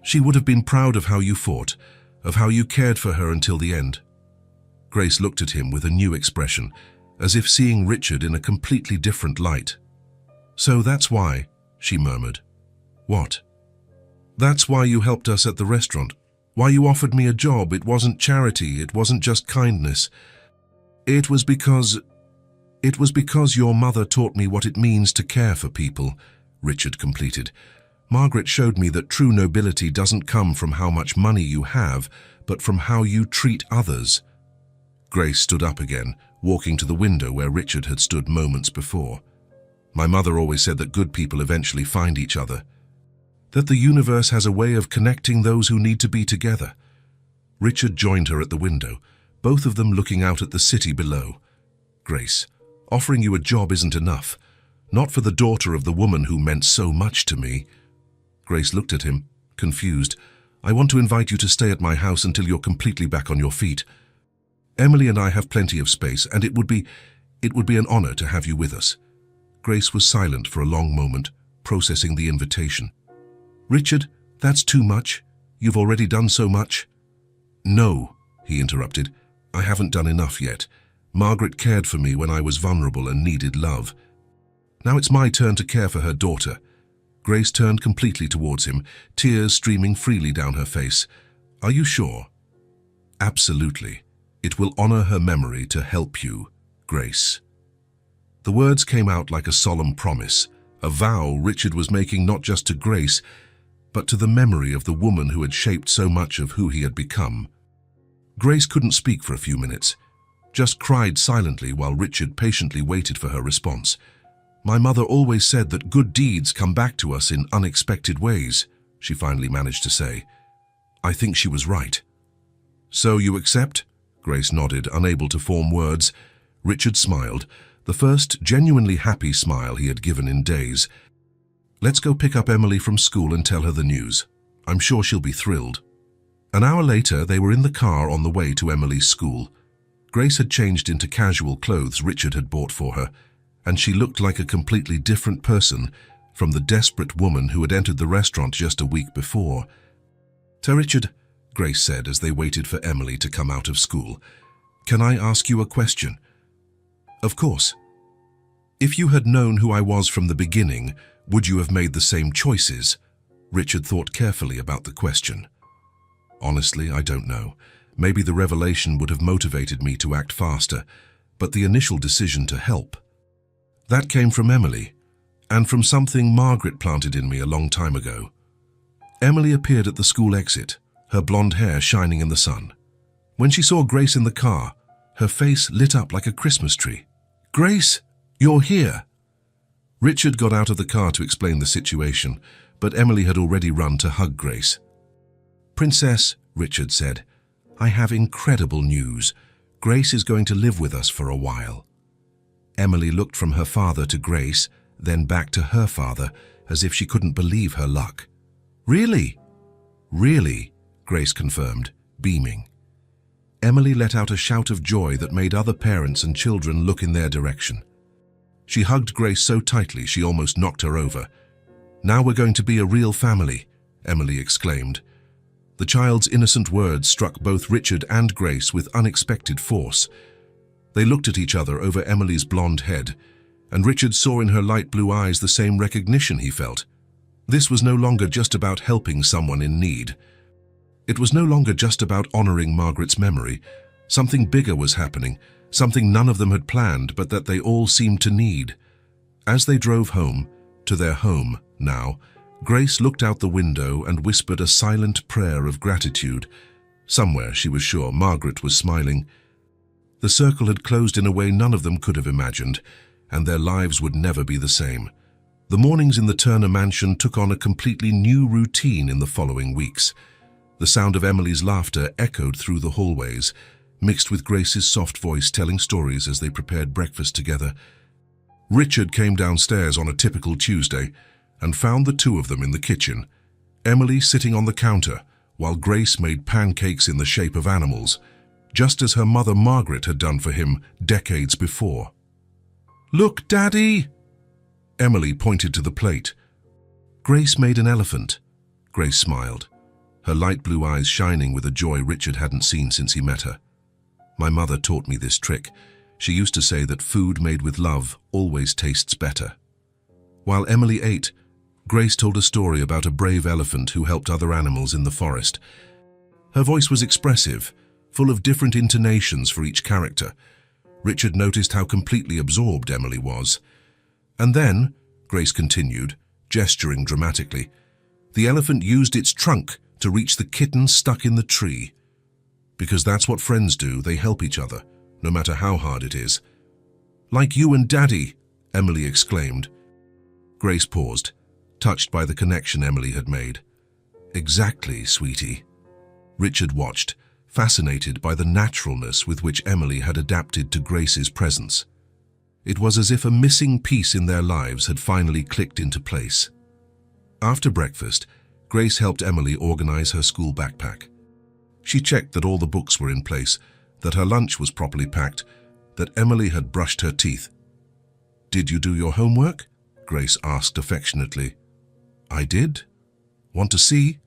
She would have been proud of how you fought, of how you cared for her until the end." Grace looked at him with a new expression, as if seeing Richard in a completely different light. "So that's why," she murmured. "What?" "That's why you helped us at the restaurant. Why you offered me a job. It wasn't charity. It wasn't just kindness. It was because your mother taught me what it means to care for people," Richard completed. "Margaret showed me that true nobility doesn't come from how much money you have, but from how you treat others." Grace stood up again, walking to the window where Richard had stood moments before. "My mother always said that good people eventually find each other. That the universe has a way of connecting those who need to be together." Richard joined her at the window, both of them looking out at the city below. "Grace, offering you a job isn't enough. Not for the daughter of the woman who meant so much to me." Grace looked at him, confused. "I want to invite you to stay at my house until you're completely back on your feet. Emily and I have plenty of space, and it would be an honor to have you with us." Grace was silent for a long moment, processing the invitation. "Richard, that's too much. You've already done so much." "No," he interrupted. "I haven't done enough yet. Margaret cared for me when I was vulnerable and needed love. Now it's my turn to care for her daughter." Grace turned completely towards him, tears streaming freely down her face. "Are you sure?" "Absolutely. It will honor her memory to help you, Grace." The words came out like a solemn promise, a vow Richard was making not just to Grace, but to the memory of the woman who had shaped so much of who he had become. Grace couldn't speak for a few minutes, just cried silently while Richard patiently waited for her response. "My mother always said that good deeds come back to us in unexpected ways," she finally managed to say. "I think she was right." "So you accept?" Grace nodded, unable to form words. Richard smiled, the first genuinely happy smile he had given in days. "Let's go pick up Emily from school and tell her the news. I'm sure she'll be thrilled." An hour later, they were in the car on the way to Emily's school. Grace had changed into casual clothes Richard had bought for her, and she looked like a completely different person from the desperate woman who had entered the restaurant just a week before. "So Richard," Grace said as they waited for Emily to come out of school, "can I ask you a question?" "Of course." "If you had known who I was from the beginning, would you have made the same choices?" Richard thought carefully about the question. "Honestly, I don't know. Maybe the revelation would have motivated me to act faster, but the initial decision to help, that came from Emily, and from something Margaret planted in me a long time ago." Emily appeared at the school exit, her blonde hair shining in the sun. When she saw Grace in the car, her face lit up like a Christmas tree. "Grace, you're here!" Richard got out of the car to explain the situation, but Emily had already run to hug Grace. "Princess," Richard said, "I have incredible news. Grace is going to live with us for a while." Emily looked from her father to Grace, then back to her father, as if she couldn't believe her luck. "Really?" "Really," Grace confirmed, beaming. Emily let out a shout of joy that made other parents and children look in their direction. She hugged Grace so tightly she almost knocked her over. "Now we're going to be a real family," Emily exclaimed. The child's innocent words struck both Richard and Grace with unexpected force. They looked at each other over Emily's blonde head, and Richard saw in her light blue eyes the same recognition he felt. This was no longer just about helping someone in need. It was no longer just about honoring Margaret's memory. Something bigger was happening, something none of them had planned, but that they all seemed to need. As they drove home, to their home now, Grace looked out the window and whispered a silent prayer of gratitude. Somewhere, she was sure, Margaret was smiling. The circle had closed in a way none of them could have imagined, and their lives would never be the same. The mornings in the Turner mansion took on a completely new routine in the following weeks. The sound of Emily's laughter echoed through the hallways, mixed with Grace's soft voice telling stories as they prepared breakfast together. Richard came downstairs on a typical Tuesday and found the two of them in the kitchen, Emily sitting on the counter, while Grace made pancakes in the shape of animals, just as her mother Margaret had done for him decades before. "Look, Daddy!" Emily pointed to the plate. "Grace made an elephant." Grace smiled, her light blue eyes shining with a joy Richard hadn't seen since he met her. "My mother taught me this trick. She used to say that food made with love always tastes better. While Emily ate, Grace told a story about a brave elephant who helped other animals in the forest. Her voice was expressive, full of different intonations for each character. Richard noticed how completely absorbed Emily was. And then, Grace continued, gesturing dramatically, the elephant used its trunk to reach the kitten stuck in the tree. Because that's what friends do, they help each other, no matter how hard it is. Like you and Daddy, Emily exclaimed. Grace paused, touched by the connection Emily had made. Exactly, sweetie. Richard watched, fascinated by the naturalness with which Emily had adapted to Grace's presence. It was as if a missing piece in their lives had finally clicked into place. After breakfast, Grace helped Emily organize her school backpack. She checked that all the books were in place, that her lunch was properly packed, that Emily had brushed her teeth. "Did you do your homework?" Grace asked affectionately. "I did. Want to see?"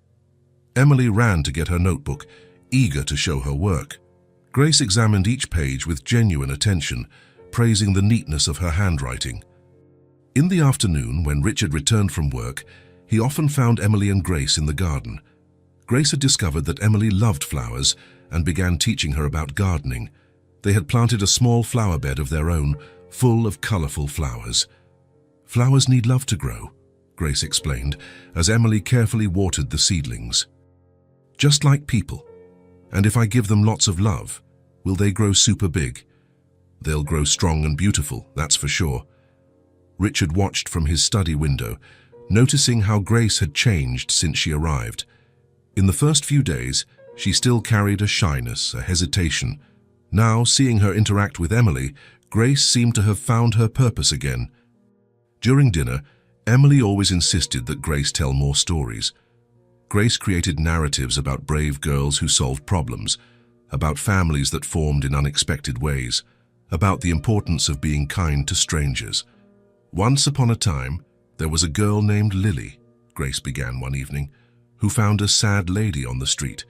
Emily ran to get her notebook, eager to show her work. Grace examined each page with genuine attention, praising the neatness of her handwriting. In the afternoon, when Richard returned from work, he often found Emily and Grace in the garden. Grace had discovered that Emily loved flowers and began teaching her about gardening. They had planted a small flower bed of their own, full of colorful flowers. "Flowers need love to grow," Grace explained, as Emily carefully watered the seedlings. "Just like people. And if I give them lots of love, will they grow super big? They'll grow strong and beautiful, that's for sure." Richard watched from his study window, noticing how Grace had changed since she arrived. In the first few days, she still carried a shyness, a hesitation. Now, seeing her interact with Emily, Grace seemed to have found her purpose again. During dinner, Emily always insisted that Grace tell more stories. Grace created narratives about brave girls who solved problems, about families that formed in unexpected ways, about the importance of being kind to strangers. "Once upon a time, there was a girl named Lily," Grace began one evening, "who found a sad lady on the street.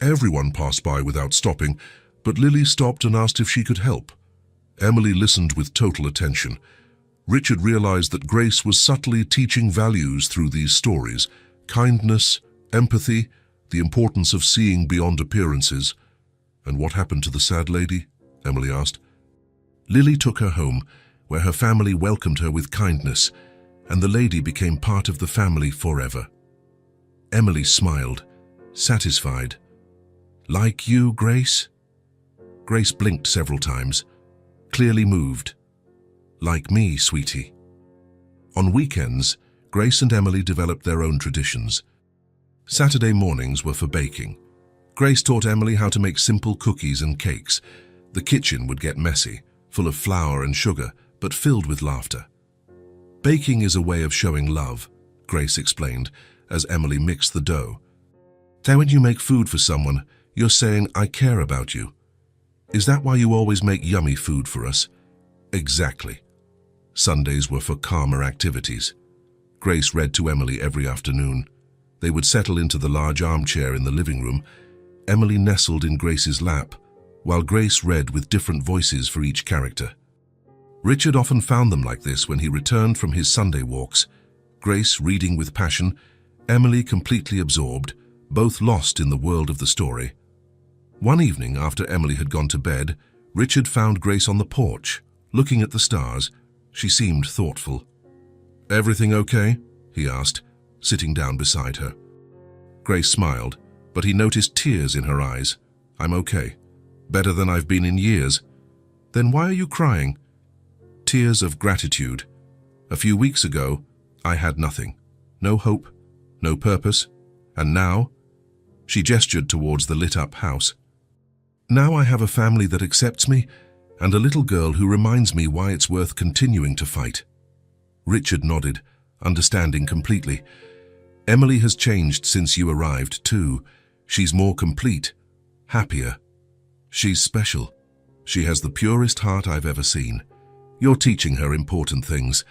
Everyone passed by without stopping, but Lily stopped and asked if she could help. Emily listened with total attention. Richard realized that Grace was subtly teaching values through these stories: kindness, empathy, the importance of seeing beyond appearances." "And what happened to the sad lady?" Emily asked. "Lily took her home, where her family welcomed her with kindness, and the lady became part of the family forever." Emily smiled, satisfied. "Like you, Grace?" Grace blinked several times, clearly moved. "Like me, sweetie." On weekends, Grace and Emily developed their own traditions. Saturday mornings were for baking. Grace taught Emily how to make simple cookies and cakes. The kitchen would get messy, full of flour and sugar, but filled with laughter. "Baking is a way of showing love," Grace explained, as Emily mixed the dough. "So when you make food for someone, you're saying, 'I care about you.' Is that why you always make yummy food for us?" "Exactly." Sundays were for calmer activities. Grace read to Emily every afternoon. They would settle into the large armchair in the living room. Emily nestled in Grace's lap, while Grace read with different voices for each character. Richard often found them like this when he returned from his Sunday walks. Grace reading with passion, Emily completely absorbed, both lost in the world of the story. One evening, after Emily had gone to bed, Richard found Grace on the porch, looking at the stars. She seemed thoughtful. "Everything okay?" he asked, sitting down beside her. Grace smiled, but he noticed tears in her eyes. "I'm okay. Better than I've been in years." "Then why are you crying?" "Tears of gratitude. A few weeks ago, I had nothing. No hope, no purpose. And now," she gestured towards the lit-up house, "now I have a family that accepts me, and a little girl who reminds me why it's worth continuing to fight." Richard nodded, understanding completely. "Emily has changed since you arrived, too. She's more complete, happier. She's special. She has the purest heart I've ever seen. You're teaching her important things.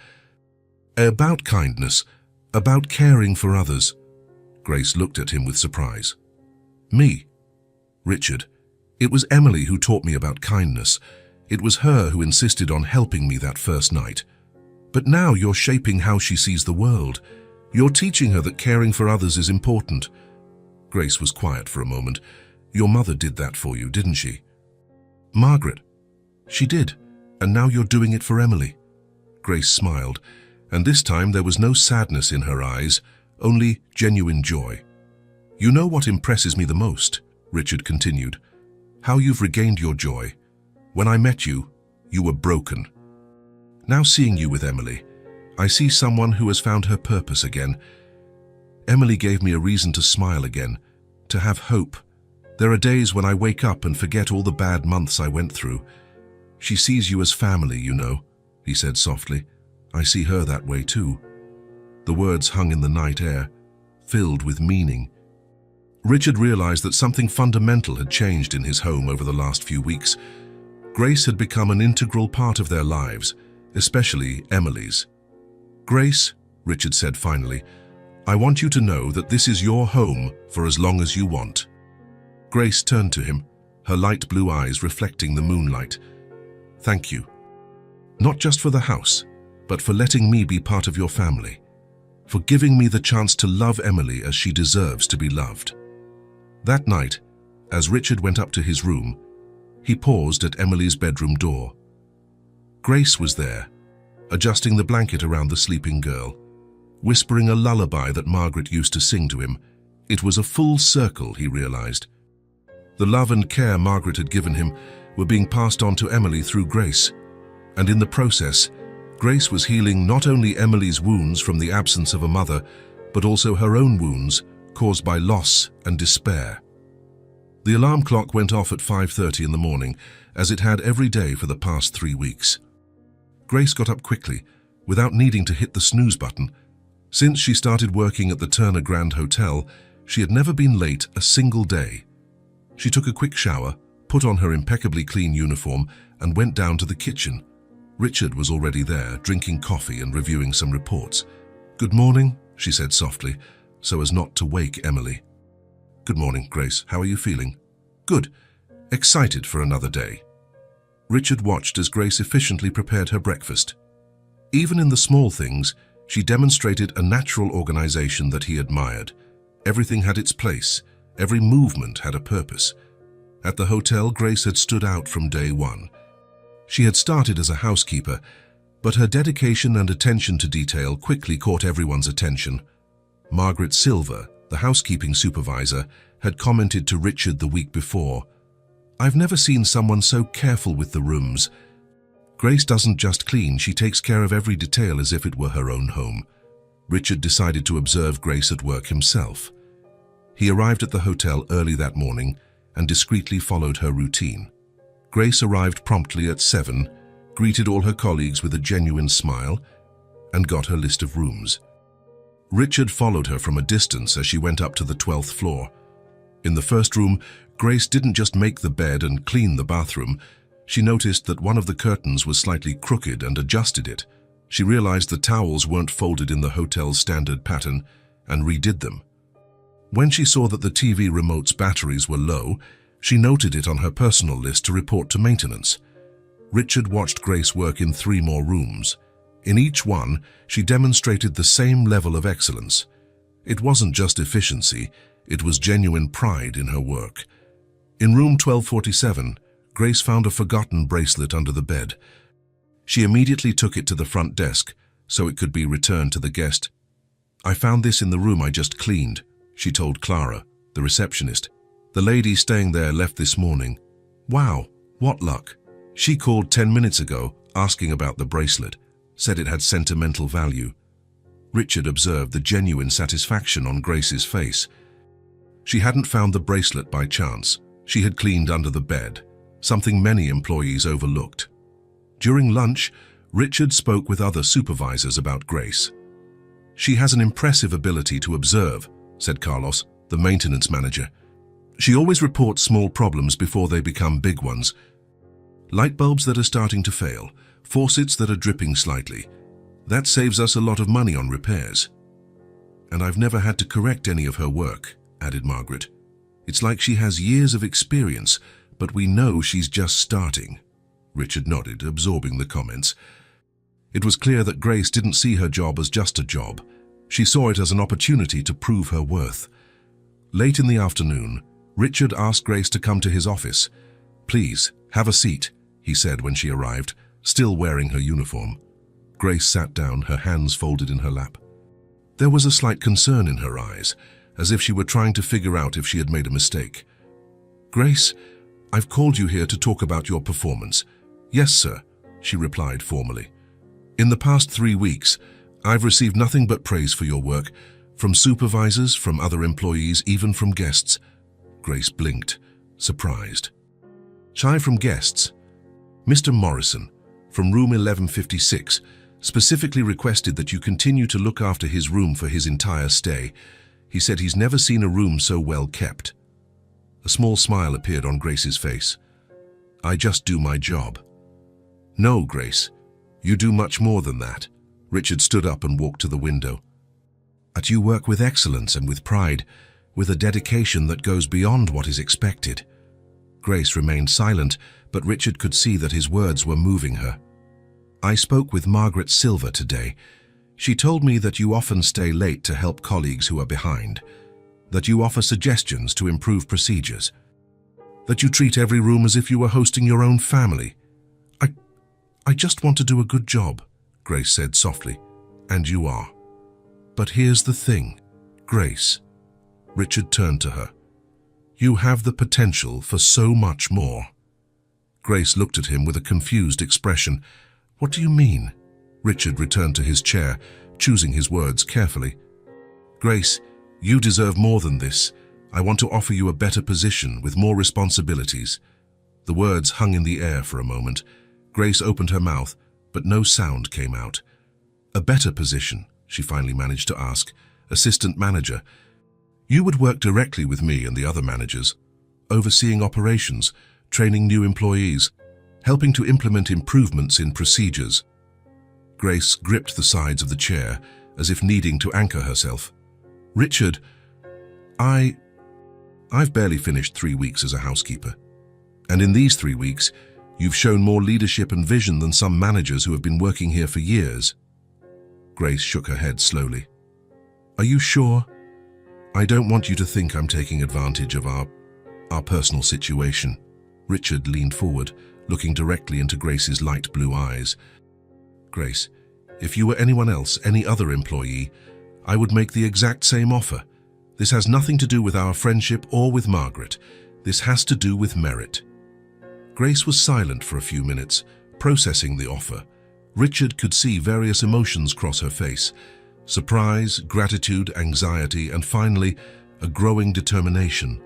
About kindness, about caring for others." Grace looked at him with surprise. "Me?" "Richard, it was Emily who taught me about kindness. It was her who insisted on helping me that first night. But now you're shaping how she sees the world. You're teaching her that caring for others is important." Grace was quiet for a moment. "Your mother did that for you, didn't she?" "Margaret." "She did, and now you're doing it for Emily." Grace smiled, and this time there was no sadness in her eyes, only genuine joy. "You know what impresses me the most," Richard continued, "how you've regained your joy. When I met you, you were broken. Now seeing you with Emily, I see someone who has found her purpose again. Emily gave me a reason to smile again, to have hope. There are days when I wake up and forget all the bad months I went through. She sees you as family, you know," he said softly. "I see her that way too." The words hung in the night air, filled with meaning. Richard realized that something fundamental had changed in his home over the last few weeks. Grace had become an integral part of their lives, especially Emily's. "Grace," Richard said finally, "I want you to know that this is your home for as long as you want." Grace turned to him, her light blue eyes reflecting the moonlight. "Thank you. Not just for the house, but for letting me be part of your family. For giving me the chance to love Emily as she deserves to be loved." That night, as Richard went up to his room, he paused at Emily's bedroom door. Grace was there, adjusting the blanket around the sleeping girl, whispering a lullaby that Margaret used to sing to him. It was a full circle, he realized. The love and care Margaret had given him were being passed on to Emily through Grace, and in the process, Grace was healing not only Emily's wounds from the absence of a mother, but also her own wounds caused by loss and despair. The alarm clock went off at 5:30 in the morning, as it had every day for the past 3 weeks. Grace got up quickly, without needing to hit the snooze button. Since she started working at the Turner Grand Hotel, she had never been late a single day. She took a quick shower, put on her impeccably clean uniform, and went down to the kitchen. Richard was already there, drinking coffee and reviewing some reports. "Good morning," she said softly, so as not to wake Emily. "Good morning, Grace. How are you feeling?" "Good. Excited for another day." Richard watched as Grace efficiently prepared her breakfast. Even in the small things, she demonstrated a natural organization that he admired. Everything had its place. Every movement had a purpose. At the hotel, Grace had stood out from day one. She had started as a housekeeper, but her dedication and attention to detail quickly caught everyone's attention. Margaret Silver, the housekeeping supervisor, had commented to Richard the week before, "I've never seen someone so careful with the rooms. Grace doesn't just clean, she takes care of every detail as if it were her own home." Richard decided to observe Grace at work himself. He arrived at the hotel early that morning and discreetly followed her routine. Grace arrived promptly at 7, greeted all her colleagues with a genuine smile, and got her list of rooms. Richard followed her from a distance as she went up to the 12th floor. In the first room, Grace didn't just make the bed and clean the bathroom. She noticed that one of the curtains was slightly crooked and adjusted it. She realized the towels weren't folded in the hotel's standard pattern and redid them. When she saw that the TV remote's batteries were low, she noted it on her personal list to report to maintenance. Richard watched Grace work in 3 more rooms. In each one, she demonstrated the same level of excellence. It wasn't just efficiency, it was genuine pride in her work. In room 1247, Grace found a forgotten bracelet under the bed. She immediately took it to the front desk so it could be returned to the guest. "I found this in the room I just cleaned," she told Clara, the receptionist. "The lady staying there left this morning." "Wow, what luck." She called 10 minutes ago asking about the bracelet, said it had sentimental value. Richard observed the genuine satisfaction on Grace's face. She hadn't found the bracelet by chance. She had cleaned under the bed, something many employees overlooked. During lunch, Richard spoke with other supervisors about Grace. "She has an impressive ability to observe," said Carlos, the maintenance manager. "She always reports small problems before they become big ones. Light bulbs that are starting to fail, faucets that are dripping slightly. That saves us a lot of money on repairs. And I've never had to correct any of her work," added Margaret. "It's like she has years of experience, but we know she's just starting." Richard nodded, absorbing the comments. It was clear that Grace didn't see her job as just a job. She saw it as an opportunity to prove her worth. Late in the afternoon, Richard asked Grace to come to his office. "Please, have a seat," he said when she arrived, still wearing her uniform. Grace sat down, her hands folded in her lap. There was a slight concern in her eyes, as if she were trying to figure out if she had made a mistake. "Grace, I've called you here to talk about your performance." "Yes, sir," she replied formally. "In the past 3 weeks, I've received nothing but praise for your work, from supervisors, from other employees, even from guests." Grace blinked, surprised. "Shy from guests? Mr. Morrison, from room 1156, specifically requested that you continue to look after his room for his entire stay. He said he's never seen a room so well kept." A small smile appeared on Grace's face. "I just do my job." "No, Grace, you do much more than that." Richard stood up and walked to the window. "But you work with excellence and with pride, with a dedication that goes beyond what is expected." Grace remained silent, but Richard could see that his words were moving her. "I spoke with Margaret Silver today. She told me that you often stay late to help colleagues who are behind, that you offer suggestions to improve procedures, that you treat every room as if you were hosting your own family. I just want to do a good job," Grace said softly. "And you are. But here's the thing, Grace." Richard turned to her. "You have the potential for so much more." Grace looked at him with a confused expression. "What do you mean?" Richard returned to his chair, choosing his words carefully. "Grace, you deserve more than this. I want to offer you a better position with more responsibilities." The words hung in the air for a moment. Grace opened her mouth, but no sound came out. "A better position?" she finally managed to ask. "Assistant manager. You would work directly with me and the other managers, overseeing operations, training new employees, helping to implement improvements in procedures." Grace gripped the sides of the chair, as if needing to anchor herself. "Richard, I've barely finished 3 weeks as a housekeeper. And in these 3 weeks, you've shown more leadership and vision than some managers who have been working here for years." Grace shook her head slowly. "Are you sure? I don't want you to think I'm taking advantage of our personal situation." Richard leaned forward, looking directly into Grace's light blue eyes. "Grace, if you were anyone else, any other employee, I would make the exact same offer. This has nothing to do with our friendship or with Margaret. This has to do with merit." Grace was silent for a few minutes, processing the offer. Richard could see various emotions cross her face: surprise, gratitude, anxiety, and finally, a growing determination.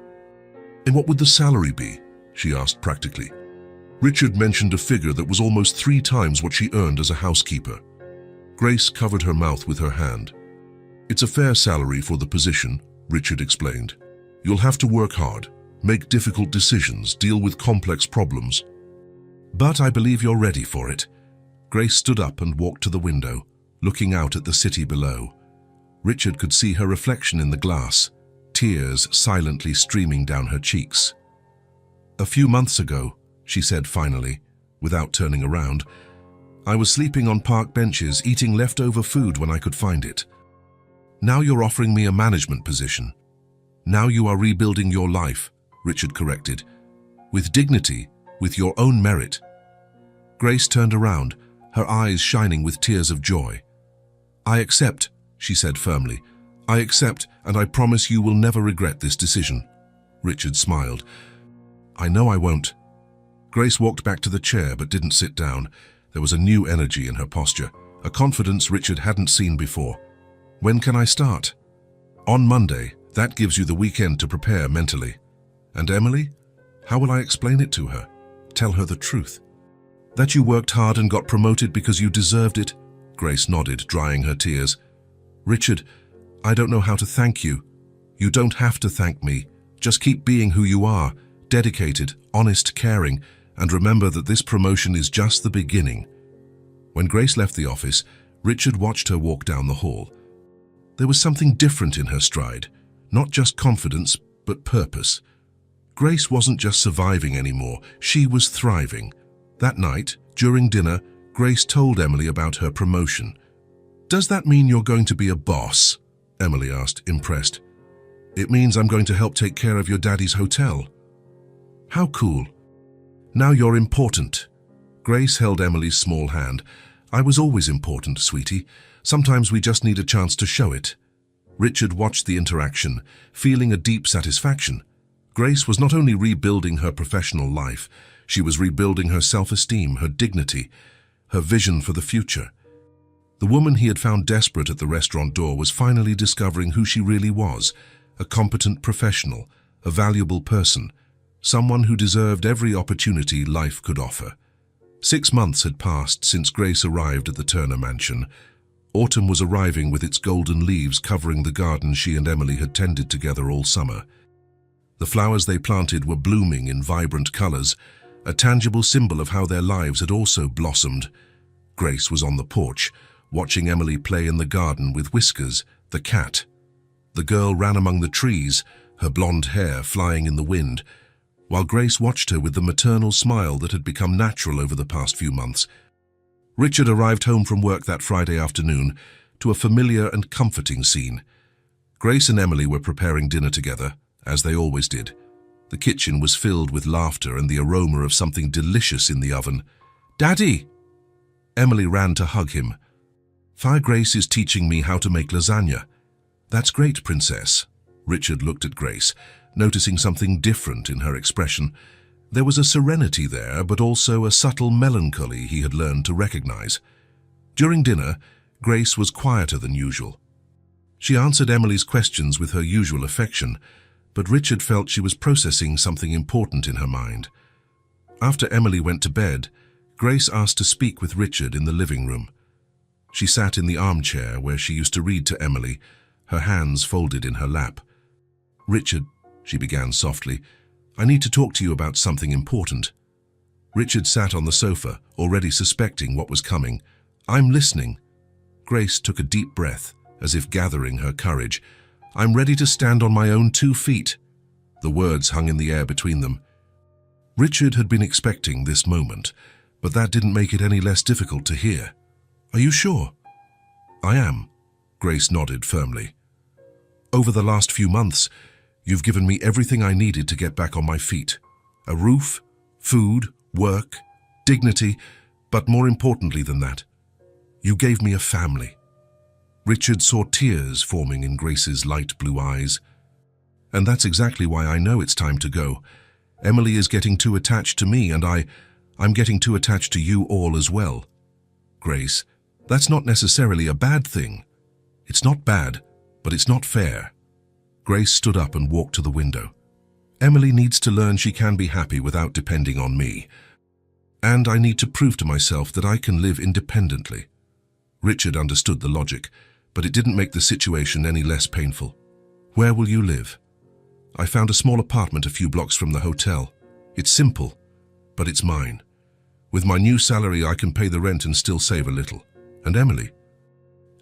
"And what would the salary be?" she asked practically. Richard mentioned a figure that was almost 3 times what she earned as a housekeeper. Grace covered her mouth with her hand. "It's a fair salary for the position," Richard explained. "You'll have to work hard, make difficult decisions, deal with complex problems. But I believe you're ready for it." Grace stood up and walked to the window, looking out at the city below. Richard could see her reflection in the glass, tears silently streaming down her cheeks. "A few months ago," she said finally, without turning around, "I was sleeping on park benches, eating leftover food when I could find it. Now you're offering me a management position. Now you are rebuilding your life," Richard corrected, "with dignity, with your own merit." Grace turned around, her eyes shining with tears of joy. "I accept," she said firmly. "I accept, and I promise you will never regret this decision." Richard smiled. "I know I won't." Grace walked back to the chair but didn't sit down. There was a new energy in her posture, a confidence Richard hadn't seen before. "When can I start?" "On Monday. That gives you the weekend to prepare mentally." "And Emily? How will I explain it to her? Tell her the truth?" "That you worked hard and got promoted because you deserved it?" Grace nodded, drying her tears. "Richard, I don't know how to thank you." "You don't have to thank me. Just keep being who you are, dedicated, honest, caring, and remember that this promotion is just the beginning." When Grace left the office, Richard watched her walk down the hall. There was something different in her stride, not just confidence, but purpose. Grace wasn't just surviving anymore, she was thriving. That night, during dinner, Grace told Emily about her promotion. "Does that mean you're going to be a boss?" Emily asked, impressed. "It means I'm going to help take care of your daddy's hotel." "How cool. Now you're important." Grace held Emily's small hand. "I was always important, sweetie. Sometimes we just need a chance to show it." Richard watched the interaction, feeling a deep satisfaction. Grace was not only rebuilding her professional life, she was rebuilding her self-esteem, her dignity, her vision for the future. The woman he had found desperate at the restaurant door was finally discovering who she really was, a competent professional, a valuable person, someone who deserved every opportunity life could offer. 6 months had passed since Grace arrived at the Turner mansion. Autumn was arriving with its golden leaves covering the garden she and Emily had tended together all summer. The flowers they planted were blooming in vibrant colors, a tangible symbol of how their lives had also blossomed. Grace was on the porch, watching Emily play in the garden with Whiskers, the cat. The girl ran among the trees, her blonde hair flying in the wind, while Grace watched her with the maternal smile that had become natural over the past few months. Richard arrived home from work that Friday afternoon to a familiar and comforting scene. Grace and Emily were preparing dinner together, as they always did. The kitchen was filled with laughter and the aroma of something delicious in the oven. "Daddy!" Emily ran to hug him. "Grace is teaching me how to make lasagna." "That's great, Princess." Richard looked at Grace, noticing something different in her expression. There was a serenity there, but also a subtle melancholy he had learned to recognize. During dinner, Grace was quieter than usual. She answered Emily's questions with her usual affection, but Richard felt she was processing something important in her mind. After Emily went to bed, Grace asked to speak with Richard in the living room. She sat in the armchair where she used to read to Emily, her hands folded in her lap. "Richard," she began softly, "I need to talk to you about something important." Richard sat on the sofa, already suspecting what was coming. "I'm listening." Grace took a deep breath, as if gathering her courage. "I'm ready to stand on my own 2 feet." The words hung in the air between them. Richard had been expecting this moment, but that didn't make it any less difficult to hear. "Are you sure?" "I am," Grace nodded firmly. "Over the last few months, you've given me everything I needed to get back on my feet. A roof, food, work, dignity, but more importantly than that, you gave me a family." Richard saw tears forming in Grace's light blue eyes. "And that's exactly why I know it's time to go. Emily is getting too attached to me, and I'm getting too attached to you all as well." "Grace, that's not necessarily a bad thing. It's not bad, but it's not fair." Grace stood up and walked to the window. "Emily needs to learn she can be happy without depending on me. And I need to prove to myself that I can live independently." Richard understood the logic, but it didn't make the situation any less painful. "Where will you live?" "I found a small apartment a few blocks from the hotel. It's simple, but it's mine. With my new salary, I can pay the rent and still save a little. And Emily?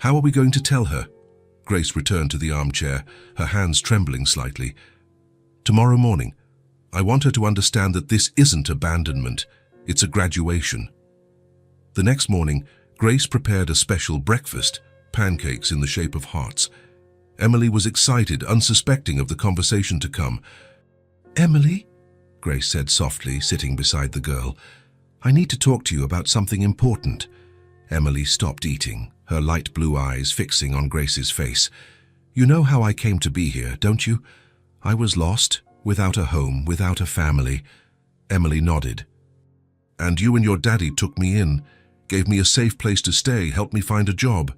How are we going to tell her?" Grace returned to the armchair, her hands trembling slightly. "Tomorrow morning. I want her to understand that this isn't abandonment, it's a graduation." The next morning, Grace prepared a special breakfast, pancakes in the shape of hearts. Emily was excited, unsuspecting of the conversation to come. "Emily," Grace said softly, sitting beside the girl, "I need to talk to you about something important." Emily stopped eating, her light blue eyes fixing on Grace's face. "You know how I came to be here, don't you? I was lost, without a home, without a family." Emily nodded. "And you and your daddy took me in, gave me a safe place to stay, helped me find a job."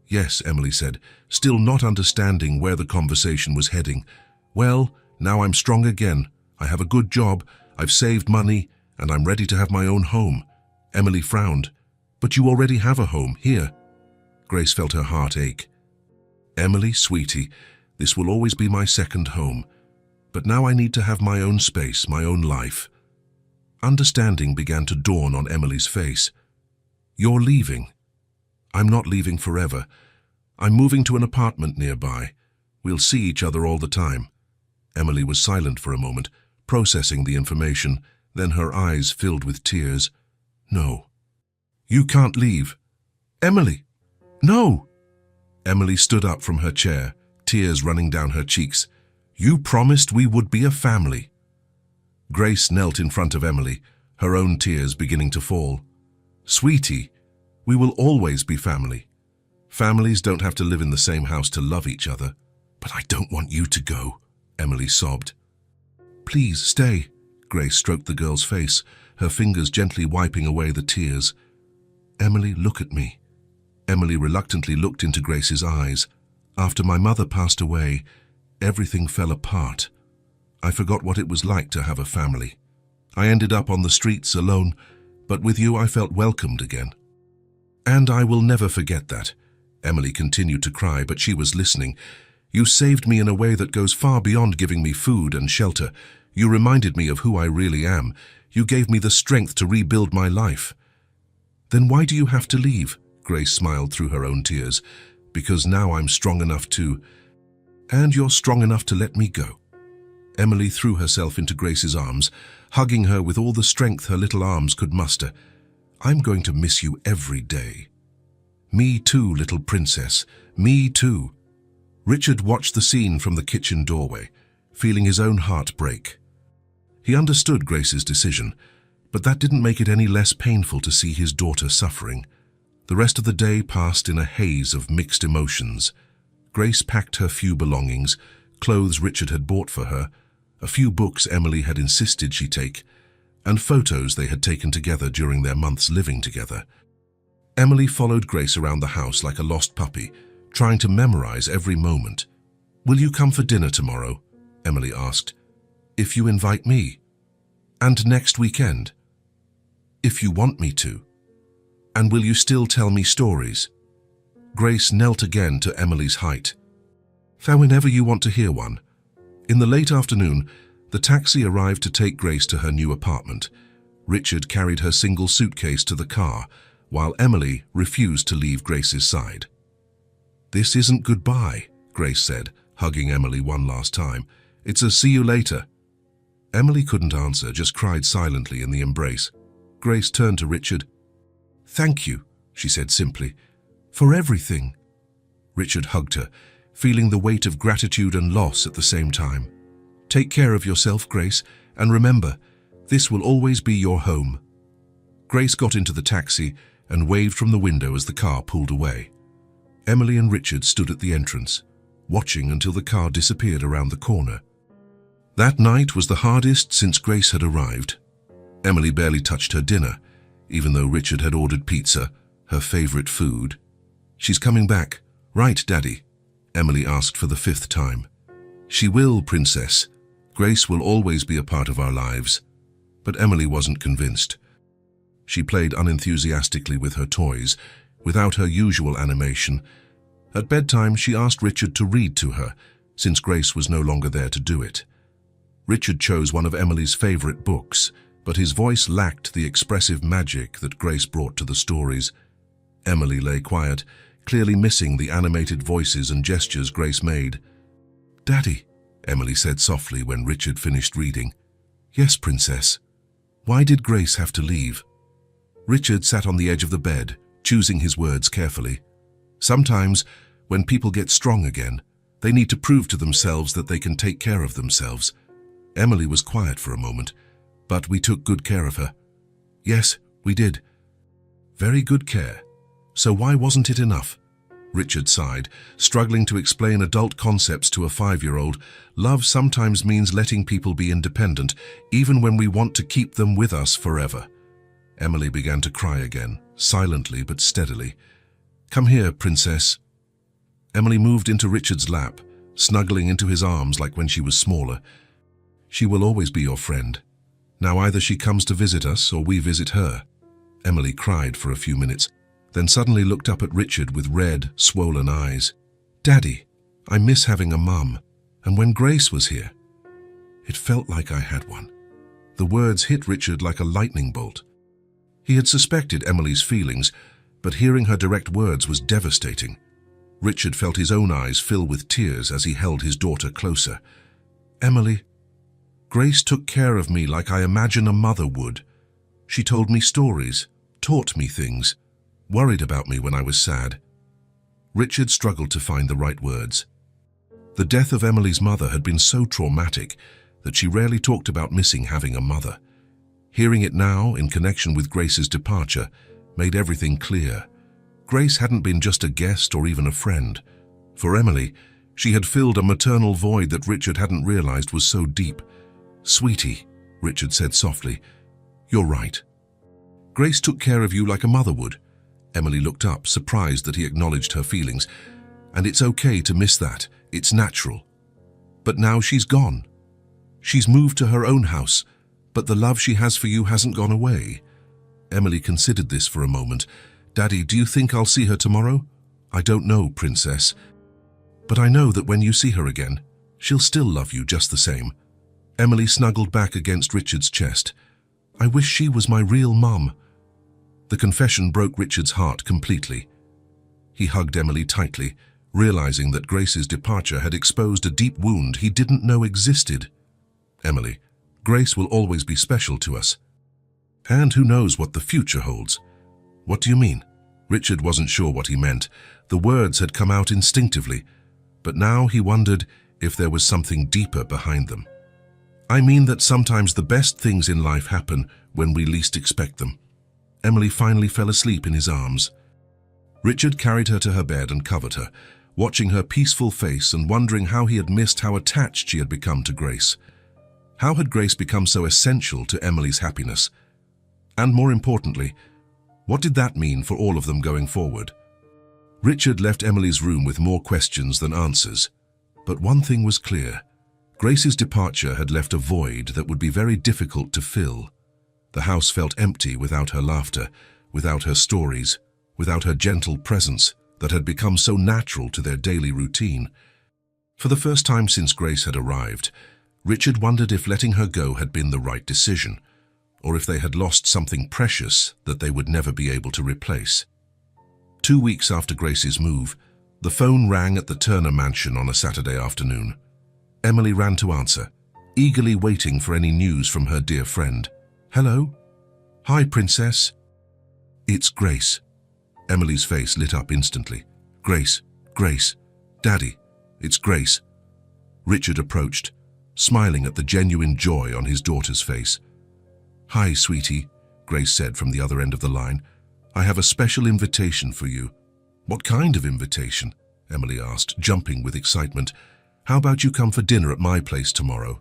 "Yes," Emily said, still not understanding where the conversation was heading. "Well, now I'm strong again. I have a good job, I've saved money, and I'm ready to have my own home." Emily frowned. "But you already have a home, here." Grace felt her heart ache. "Emily, sweetie, this will always be my second home. But now I need to have my own space, my own life." Understanding began to dawn on Emily's face. "You're leaving." "I'm not leaving forever. I'm moving to an apartment nearby. We'll see each other all the time." Emily was silent for a moment, processing the information, then her eyes filled with tears. No. You can't leave. Emily! No! Emily stood up from her chair, tears running down her cheeks. You promised we would be a family. Grace knelt in front of Emily, her own tears beginning to fall. Sweetie, we will always be family. Families don't have to live in the same house to love each other. But I don't want you to go, Emily sobbed. Please stay. Grace stroked the girl's face, her fingers gently wiping away the tears. Emily, look at me. Emily reluctantly looked into Grace's eyes. After my mother passed away, everything fell apart. I forgot what it was like to have a family. I ended up on the streets alone, but with you I felt welcomed again. And I will never forget that. Emily continued to cry, but she was listening. You saved me in a way that goes far beyond giving me food and shelter. You reminded me of who I really am. You gave me the strength to rebuild my life. Then why do you have to leave? Grace smiled through her own tears. Because now I'm strong enough to... And you're strong enough to let me go. Emily threw herself into Grace's arms, hugging her with all the strength her little arms could muster. I'm going to miss you every day. Me too, little princess. Me too. Richard watched the scene from the kitchen doorway, feeling his own heart break. He understood Grace's decision, but that didn't make it any less painful to see his daughter suffering. The rest of the day passed in a haze of mixed emotions. Grace packed her few belongings, clothes Richard had bought for her, a few books Emily had insisted she take, and photos they had taken together during their months living together. Emily followed Grace around the house like a lost puppy, trying to memorize every moment. Will you come for dinner tomorrow? Emily asked. If you invite me. And next weekend. If you want me to. And will you still tell me stories? Grace knelt again to Emily's height. Whenever you want to hear one. In the late afternoon, the taxi arrived to take Grace to her new apartment. Richard carried her single suitcase to the car, while Emily refused to leave Grace's side. This isn't goodbye, Grace said, hugging Emily one last time. It's a see you later. Emily couldn't answer, just cried silently in the embrace. Grace turned to Richard. Thank you, she said simply, for everything. Richard hugged her, feeling the weight of gratitude and loss at the same time. Take care of yourself, Grace, and remember, this will always be your home. Grace got into the taxi and waved from the window as the car pulled away. Emily and Richard stood at the entrance, watching until the car disappeared around the corner. That night was the hardest since Grace had arrived. Emily barely touched her dinner, even though Richard had ordered pizza, her favorite food. She's coming back, right, Daddy? Emily asked for the 5th time. She will, Princess. Grace will always be a part of our lives. But Emily wasn't convinced. She played unenthusiastically with her toys, without her usual animation. At bedtime, she asked Richard to read to her, since Grace was no longer there to do it. Richard chose one of Emily's favorite books, but his voice lacked the expressive magic that Grace brought to the stories. Emily lay quiet, clearly missing the animated voices and gestures Grace made. Daddy, Emily said softly when Richard finished reading. Yes, Princess. Why did Grace have to leave? Richard sat on the edge of the bed, choosing his words carefully. Sometimes, when people get strong again, they need to prove to themselves that they can take care of themselves. Emily was quiet for a moment, but we took good care of her. Yes, we did. Very good care. So why wasn't it enough? Richard sighed, struggling to explain adult concepts to a 5-year-old. Love sometimes means letting people be independent, even when we want to keep them with us forever. Emily began to cry again, silently but steadily. Come here, Princess. Emily moved into Richard's lap, snuggling into his arms like when she was smaller. She will always be your friend. Now either she comes to visit us or we visit her. Emily cried for a few minutes, then suddenly looked up at Richard with red, swollen eyes. Daddy, I miss having a mum, and when Grace was here, it felt like I had one. The words hit Richard like a lightning bolt. He had suspected Emily's feelings, but hearing her direct words was devastating. Richard felt his own eyes fill with tears as he held his daughter closer. Emily, Grace took care of me like I imagine a mother would. She told me stories, taught me things, worried about me when I was sad. Richard struggled to find the right words. The death of Emily's mother had been so traumatic that she rarely talked about missing having a mother. Hearing it now, in connection with Grace's departure, made everything clear. Grace hadn't been just a guest or even a friend. For Emily, she had filled a maternal void that Richard hadn't realized was so deep. "Sweetie," Richard said softly, "you're right. Grace took care of you like a mother would." Emily looked up, surprised that he acknowledged her feelings. "And it's okay to miss that. It's natural. But now she's gone. She's moved to her own house, but the love she has for you hasn't gone away." Emily considered this for a moment. "Daddy, do you think I'll see her tomorrow?" "I don't know, Princess. But I know that when you see her again, she'll still love you just the same." Emily snuggled back against Richard's chest. "I wish she was my real mum." The confession broke Richard's heart completely. He hugged Emily tightly, realizing that Grace's departure had exposed a deep wound he didn't know existed. "Emily, Grace will always be special to us. And who knows what the future holds." "What do you mean?" Richard wasn't sure what he meant. The words had come out instinctively, but now he wondered if there was something deeper behind them. "I mean that sometimes the best things in life happen when we least expect them." Emily finally fell asleep in his arms. Richard carried her to her bed and covered her, watching her peaceful face and wondering how he had missed how attached she had become to Grace. How had Grace become so essential to Emily's happiness? And more importantly, what did that mean for all of them going forward? Richard left Emily's room with more questions than answers. But one thing was clear. Grace's departure had left a void that would be very difficult to fill. The house felt empty without her laughter, without her stories, without her gentle presence that had become so natural to their daily routine. For the first time since Grace had arrived, Richard wondered if letting her go had been the right decision, or if they had lost something precious that they would never be able to replace. 2 weeks after Grace's move, the phone rang at the Turner mansion on a Saturday afternoon. Emily ran to answer, eagerly waiting for any news from her dear friend. "Hello? Hi, Princess." "It's Grace." Emily's face lit up instantly. "Grace, Grace, Daddy, it's Grace." Richard approached, smiling at the genuine joy on his daughter's face. "Hi, sweetie," Grace said from the other end of the line. "I have a special invitation for you." "What kind of invitation?" Emily asked, jumping with excitement. "How about you come for dinner at my place tomorrow?"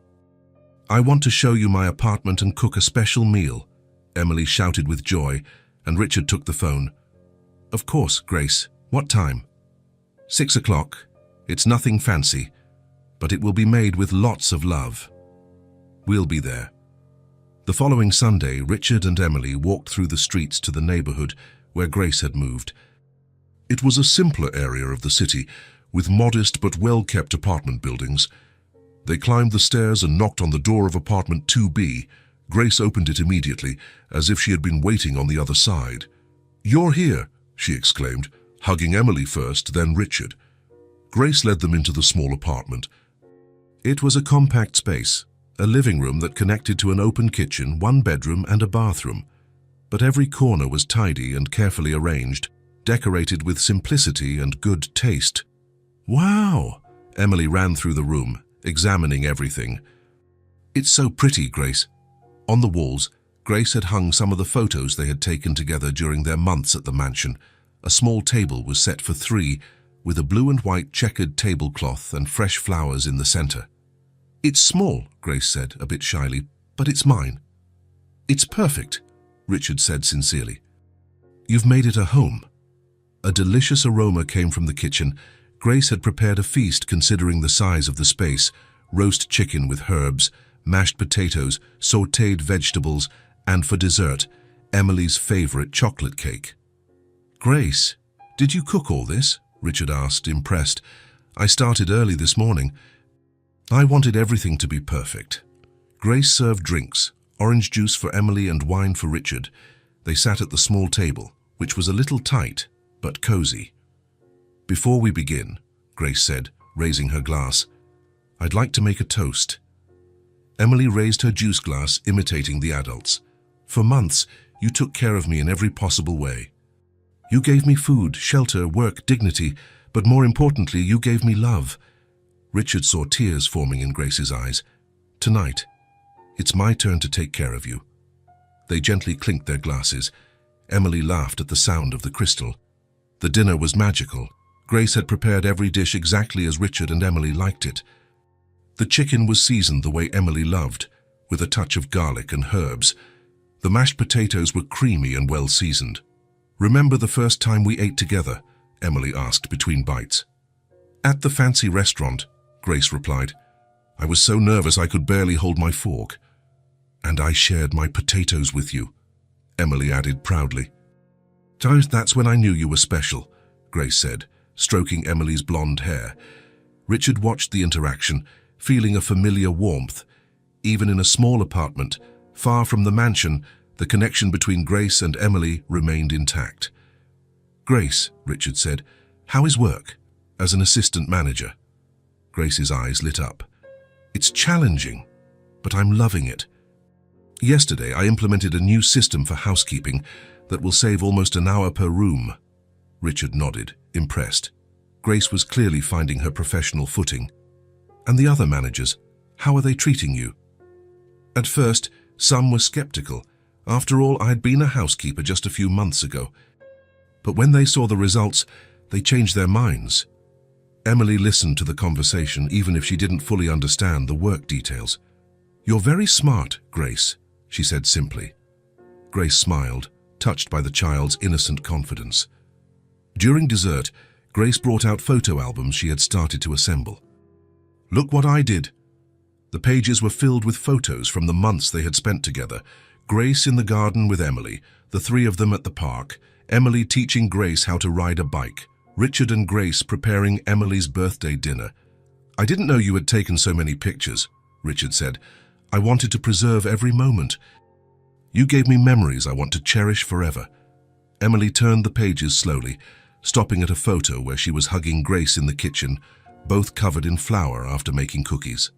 "I want to show you my apartment and cook a special meal," Emily shouted with joy, and Richard took the phone. "Of course, Grace. What time?" 6 o'clock. It's nothing fancy, but it will be made with lots of love. We'll be there." The following Sunday, Richard and Emily walked through the streets to the neighborhood where Grace had moved. It was a simpler area of the city, with modest but well-kept apartment buildings. They climbed the stairs and knocked on the door of apartment 2B. Grace opened it immediately, as if she had been waiting on the other side. "You're here," she exclaimed, hugging Emily first, then Richard. Grace led them into the small apartment. It was a compact space, a living room that connected to an open kitchen, 1 bedroom and a bathroom. But every corner was tidy and carefully arranged, decorated with simplicity and good taste. "Wow!" Emily ran through the room, examining everything. "It's so pretty, Grace." On the walls, Grace had hung some of the photos they had taken together during their months at the mansion. A small table was set for 3, with a blue and white checkered tablecloth and fresh flowers in the center. "It's small," Grace said, a bit shyly, "but it's mine." "It's perfect," Richard said sincerely. "You've made it a home." A delicious aroma came from the kitchen. Grace had prepared a feast considering the size of the space: roast chicken with herbs, mashed potatoes, sautéed vegetables, and for dessert, Emily's favorite chocolate cake. "Grace, did you cook all this?" Richard asked, impressed. "I started early this morning. I wanted everything to be perfect." Grace served drinks, orange juice for Emily and wine for Richard. They sat at the small table, which was a little tight, but cozy. "Before we begin," Grace said, raising her glass, "I'd like to make a toast." Emily raised her juice glass, imitating the adults. "For months, You took care of me in every possible way. You gave me food, shelter, work, dignity, but more importantly, you gave me love. Richard saw tears forming in Grace's eyes. Tonight, it's my turn to take care of you. They gently clinked their glasses. Emily laughed at the sound of the crystal. The dinner was magical. Grace had prepared every dish exactly as Richard and Emily liked it. The chicken was seasoned the way Emily loved, with a touch of garlic and herbs. The mashed potatoes were creamy and well seasoned. Remember the first time we ate together? Emily asked between bites. At the fancy restaurant, Grace replied. I was so nervous I could barely hold my fork. And I shared my potatoes with you, Emily added proudly. That's when I knew you were special, Grace said, stroking Emily's blonde hair. Richard watched the interaction, feeling a familiar warmth. Even in a small apartment, far from the mansion, the connection between Grace and Emily remained intact. Grace, Richard said, how is work, as an assistant manager? Grace's eyes lit up. It's challenging, but I'm loving it. Yesterday, I implemented a new system for housekeeping that will save almost an hour per room. Richard nodded, impressed. Grace was clearly finding her professional footing. And the other managers, how are they treating you? At first, some were skeptical. After all, I had been a housekeeper just a few months ago. But when they saw the results, they changed their minds. Emily listened to the conversation, even if she didn't fully understand the work details. You're very smart, Grace, she said simply. Grace smiled, touched by the child's innocent confidence. During dessert, Grace brought out photo albums she had started to assemble. Look what I did. The pages were filled with photos from the months they had spent together. Grace in the garden with Emily, the three of them at the park, Emily teaching Grace how to ride a bike, Richard and Grace preparing Emily's birthday dinner. I didn't know you had taken so many pictures, Richard said. I wanted to preserve every moment. You gave me memories I want to cherish forever. Emily turned the pages slowly, stopping at a photo where she was hugging Grace in the kitchen, both covered in flour after making cookies.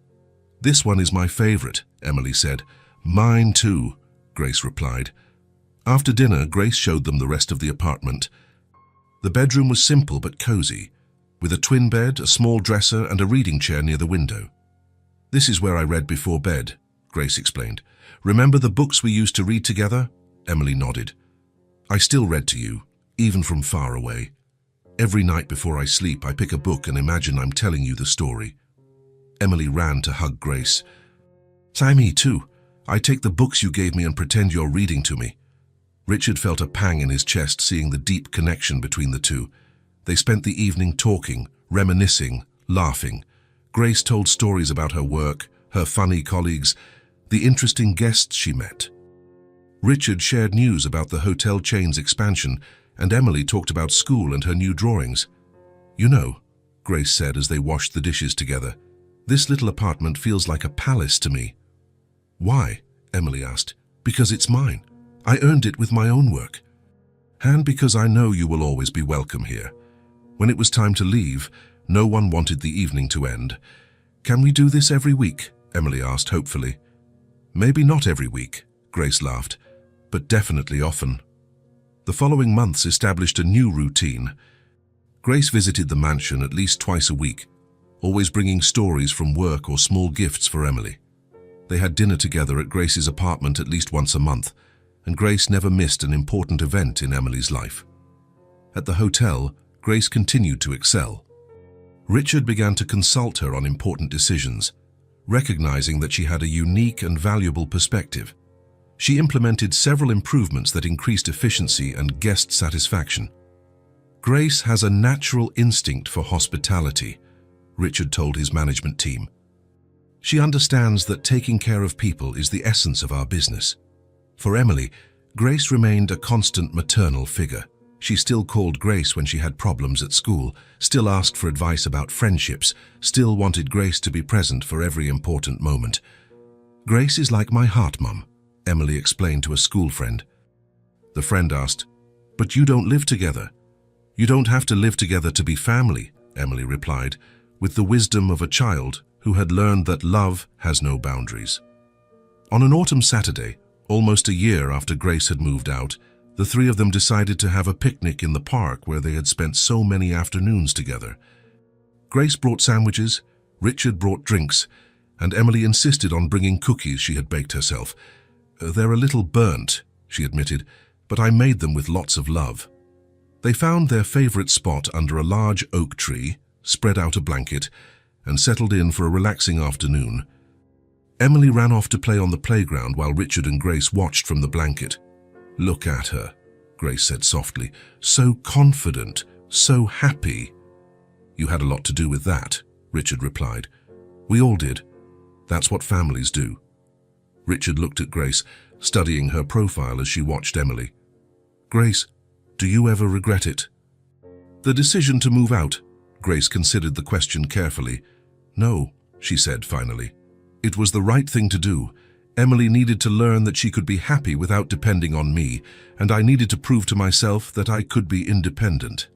This one is my favorite, Emily said. Mine too, Grace replied. After dinner, Grace showed them the rest of the apartment. The bedroom was simple but cozy, with a twin bed, a small dresser, and a reading chair near the window. This is where I read before bed, Grace explained. Remember the books we used to read together? Emily nodded. I still read to you, even from far away. Every night before I sleep, I pick a book and imagine I'm telling you the story. Emily ran to hug Grace. Me too. I take the books you gave me and pretend you're reading to me. Richard felt a pang in his chest seeing the deep connection between the two. They spent the evening talking, reminiscing, laughing. Grace told stories about her work, her funny colleagues, the interesting guests she met. Richard shared news about the hotel chain's expansion, and Emily talked about school and her new drawings. You know, Grace said as they washed the dishes together, this little apartment feels like a palace to me. Why? Emily asked. Because it's mine. I earned it with my own work. And because I know you will always be welcome here. When it was time to leave, no one wanted the evening to end. Can we do this every week? Emily asked hopefully. Maybe not every week, Grace laughed, but definitely often. The following months established a new routine. Grace visited the mansion at least twice a week, always bringing stories from work or small gifts for Emily. They had dinner together at Grace's apartment at least once a month, and Grace never missed an important event in Emily's life. At the hotel, Grace continued to excel. Richard began to consult her on important decisions, recognizing that she had a unique and valuable perspective. She implemented several improvements that increased efficiency and guest satisfaction. Grace has a natural instinct for hospitality, Richard told his management team. She understands that taking care of people is the essence of our business. For Emily, Grace remained a constant maternal figure. She still called Grace when she had problems at school, still asked for advice about friendships, still wanted Grace to be present for every important moment. Grace is like my heart, Mum, Emily explained to a school friend. The friend asked, But you don't live together. You don't have to live together to be family, Emily replied, with the wisdom of a child who had learned that love has no boundaries. On an autumn Saturday, Almost a year after Grace had moved out, the three of them decided to have a picnic in the park where they had spent so many afternoons together. Grace brought sandwiches, Richard brought drinks, and Emily insisted on bringing cookies she had baked herself. "They're a little burnt," she admitted, "but I made them with lots of love." They found their favorite spot under a large oak tree, spread out a blanket, and settled in for a relaxing afternoon. Emily ran off to play on the playground while Richard and Grace watched from the blanket. "Look at her," Grace said softly. "So confident, so happy." "You had a lot to do with that," Richard replied. "We all did. That's what families do." Richard looked at Grace, studying her profile as she watched Emily. "Grace, do you ever regret it?" "The decision to move out?" Grace considered the question carefully. "No," she said finally. "It was the right thing to do. Emily needed to learn that she could be happy without depending on me, and I needed to prove to myself that I could be independent.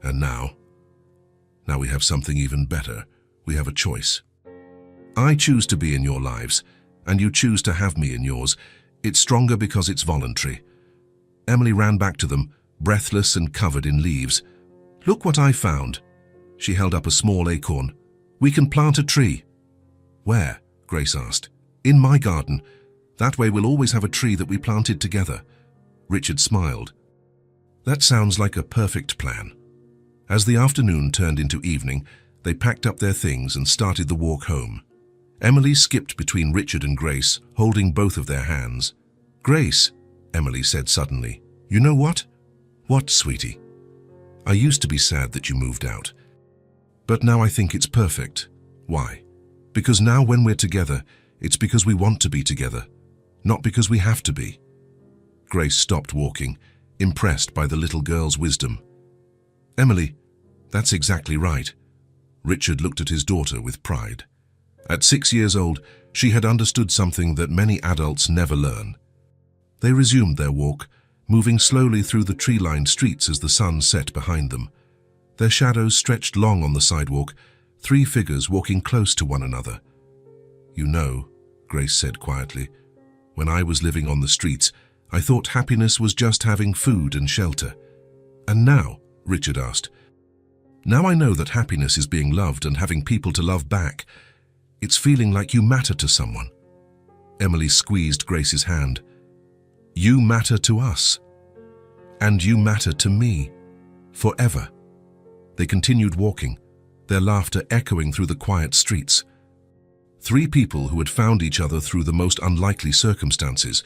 And now we have something even better. We have a choice. I choose to be in your lives, and you choose to have me in yours. It's stronger because it's voluntary." Emily ran back to them, breathless and covered in leaves. "Look what I found." She held up a small acorn. "We can plant a tree." "Where?" Grace asked. "In my garden. That way we'll always have a tree that we planted together." Richard smiled. "That sounds like a perfect plan." As the afternoon turned into evening, they packed up their things and started the walk home. Emily skipped between Richard and Grace, holding both of their hands. "Grace," Emily said suddenly, "you know what?" "What, sweetie?" "I used to be sad that you moved out. But now I think it's perfect." "Why?" "Because now when we're together, it's because we want to be together, not because we have to be." Grace stopped walking, impressed by the little girl's wisdom. "Emily, that's exactly right." Richard looked at his daughter with pride. At 6 years old, she had understood something that many adults never learn. They resumed their walk, moving slowly through the tree-lined streets as the sun set behind them. Their shadows stretched long on the sidewalk, 3 figures walking close to one another. "You know," Grace said quietly, "when I was living on the streets, I thought happiness was just having food and shelter." "And now?" Richard asked. "Now I know that happiness is being loved and having people to love back. It's feeling like you matter to someone." Emily squeezed Grace's hand. "You matter to us. And you matter to me. Forever." They continued walking, their laughter echoing through the quiet streets. 3 people who had found each other through the most unlikely circumstances,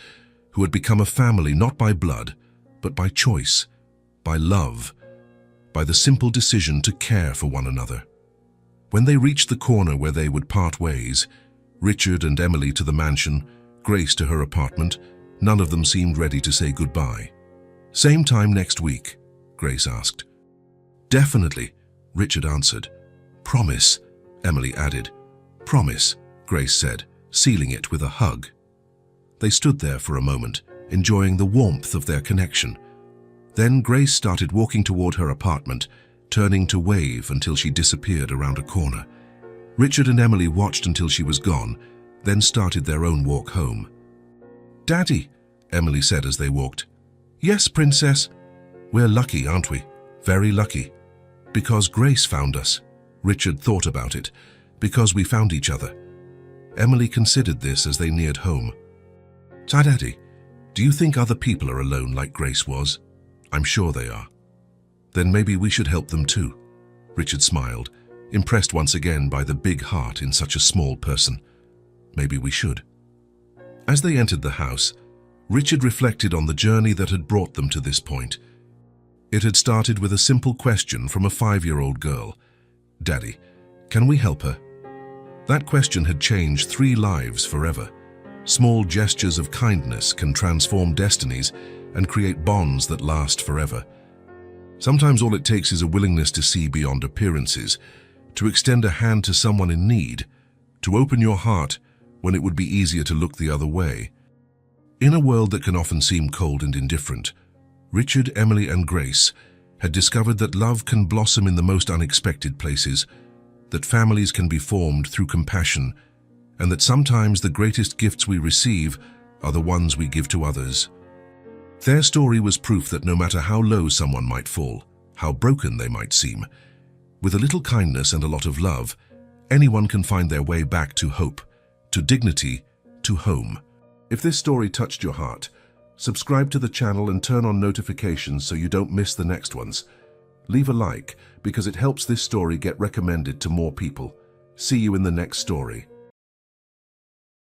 who had become a family not by blood, but by choice, by love, by the simple decision to care for one another. When they reached the corner where they would part ways, Richard and Emily to the mansion, Grace to her apartment, none of them seemed ready to say goodbye. "Same time next week?" Grace asked. "Definitely," Richard answered. "Promise," Emily added. "Promise," Grace said, sealing it with a hug. They stood there for a moment, enjoying the warmth of their connection. Then Grace started walking toward her apartment, turning to wave until she disappeared around a corner. Richard and Emily watched until she was gone, then started their own walk home. "Daddy," Emily said as they walked. "Yes, Princess." "We're lucky, aren't we? Very lucky." "Because Grace found us." Richard thought about it. "Because we found each other." Emily considered this as they neared home. "Daddy, do you think other people are alone like Grace was?" "I'm sure they are." "Then maybe we should help them too." Richard smiled, impressed once again by the big heart in such a small person. "Maybe we should." As they entered the house, Richard reflected on the journey that had brought them to this point. It had started with a simple question from a 5-year-old girl. "Daddy, can we help her?" That question had changed 3 lives forever. Small gestures of kindness can transform destinies and create bonds that last forever. Sometimes all it takes is a willingness to see beyond appearances, to extend a hand to someone in need, to open your heart when it would be easier to look the other way. In a world that can often seem cold and indifferent, Richard, Emily, and Grace had discovered that love can blossom in the most unexpected places, that families can be formed through compassion, and that sometimes the greatest gifts we receive are the ones we give to others. Their story was proof that no matter how low someone might fall, how broken they might seem, with a little kindness and a lot of love, anyone can find their way back to hope, to dignity, to home. If this story touched your heart, subscribe to the channel and turn on notifications so you don't miss the next ones. Leave a like because it helps this story get recommended to more people. See you in the next story.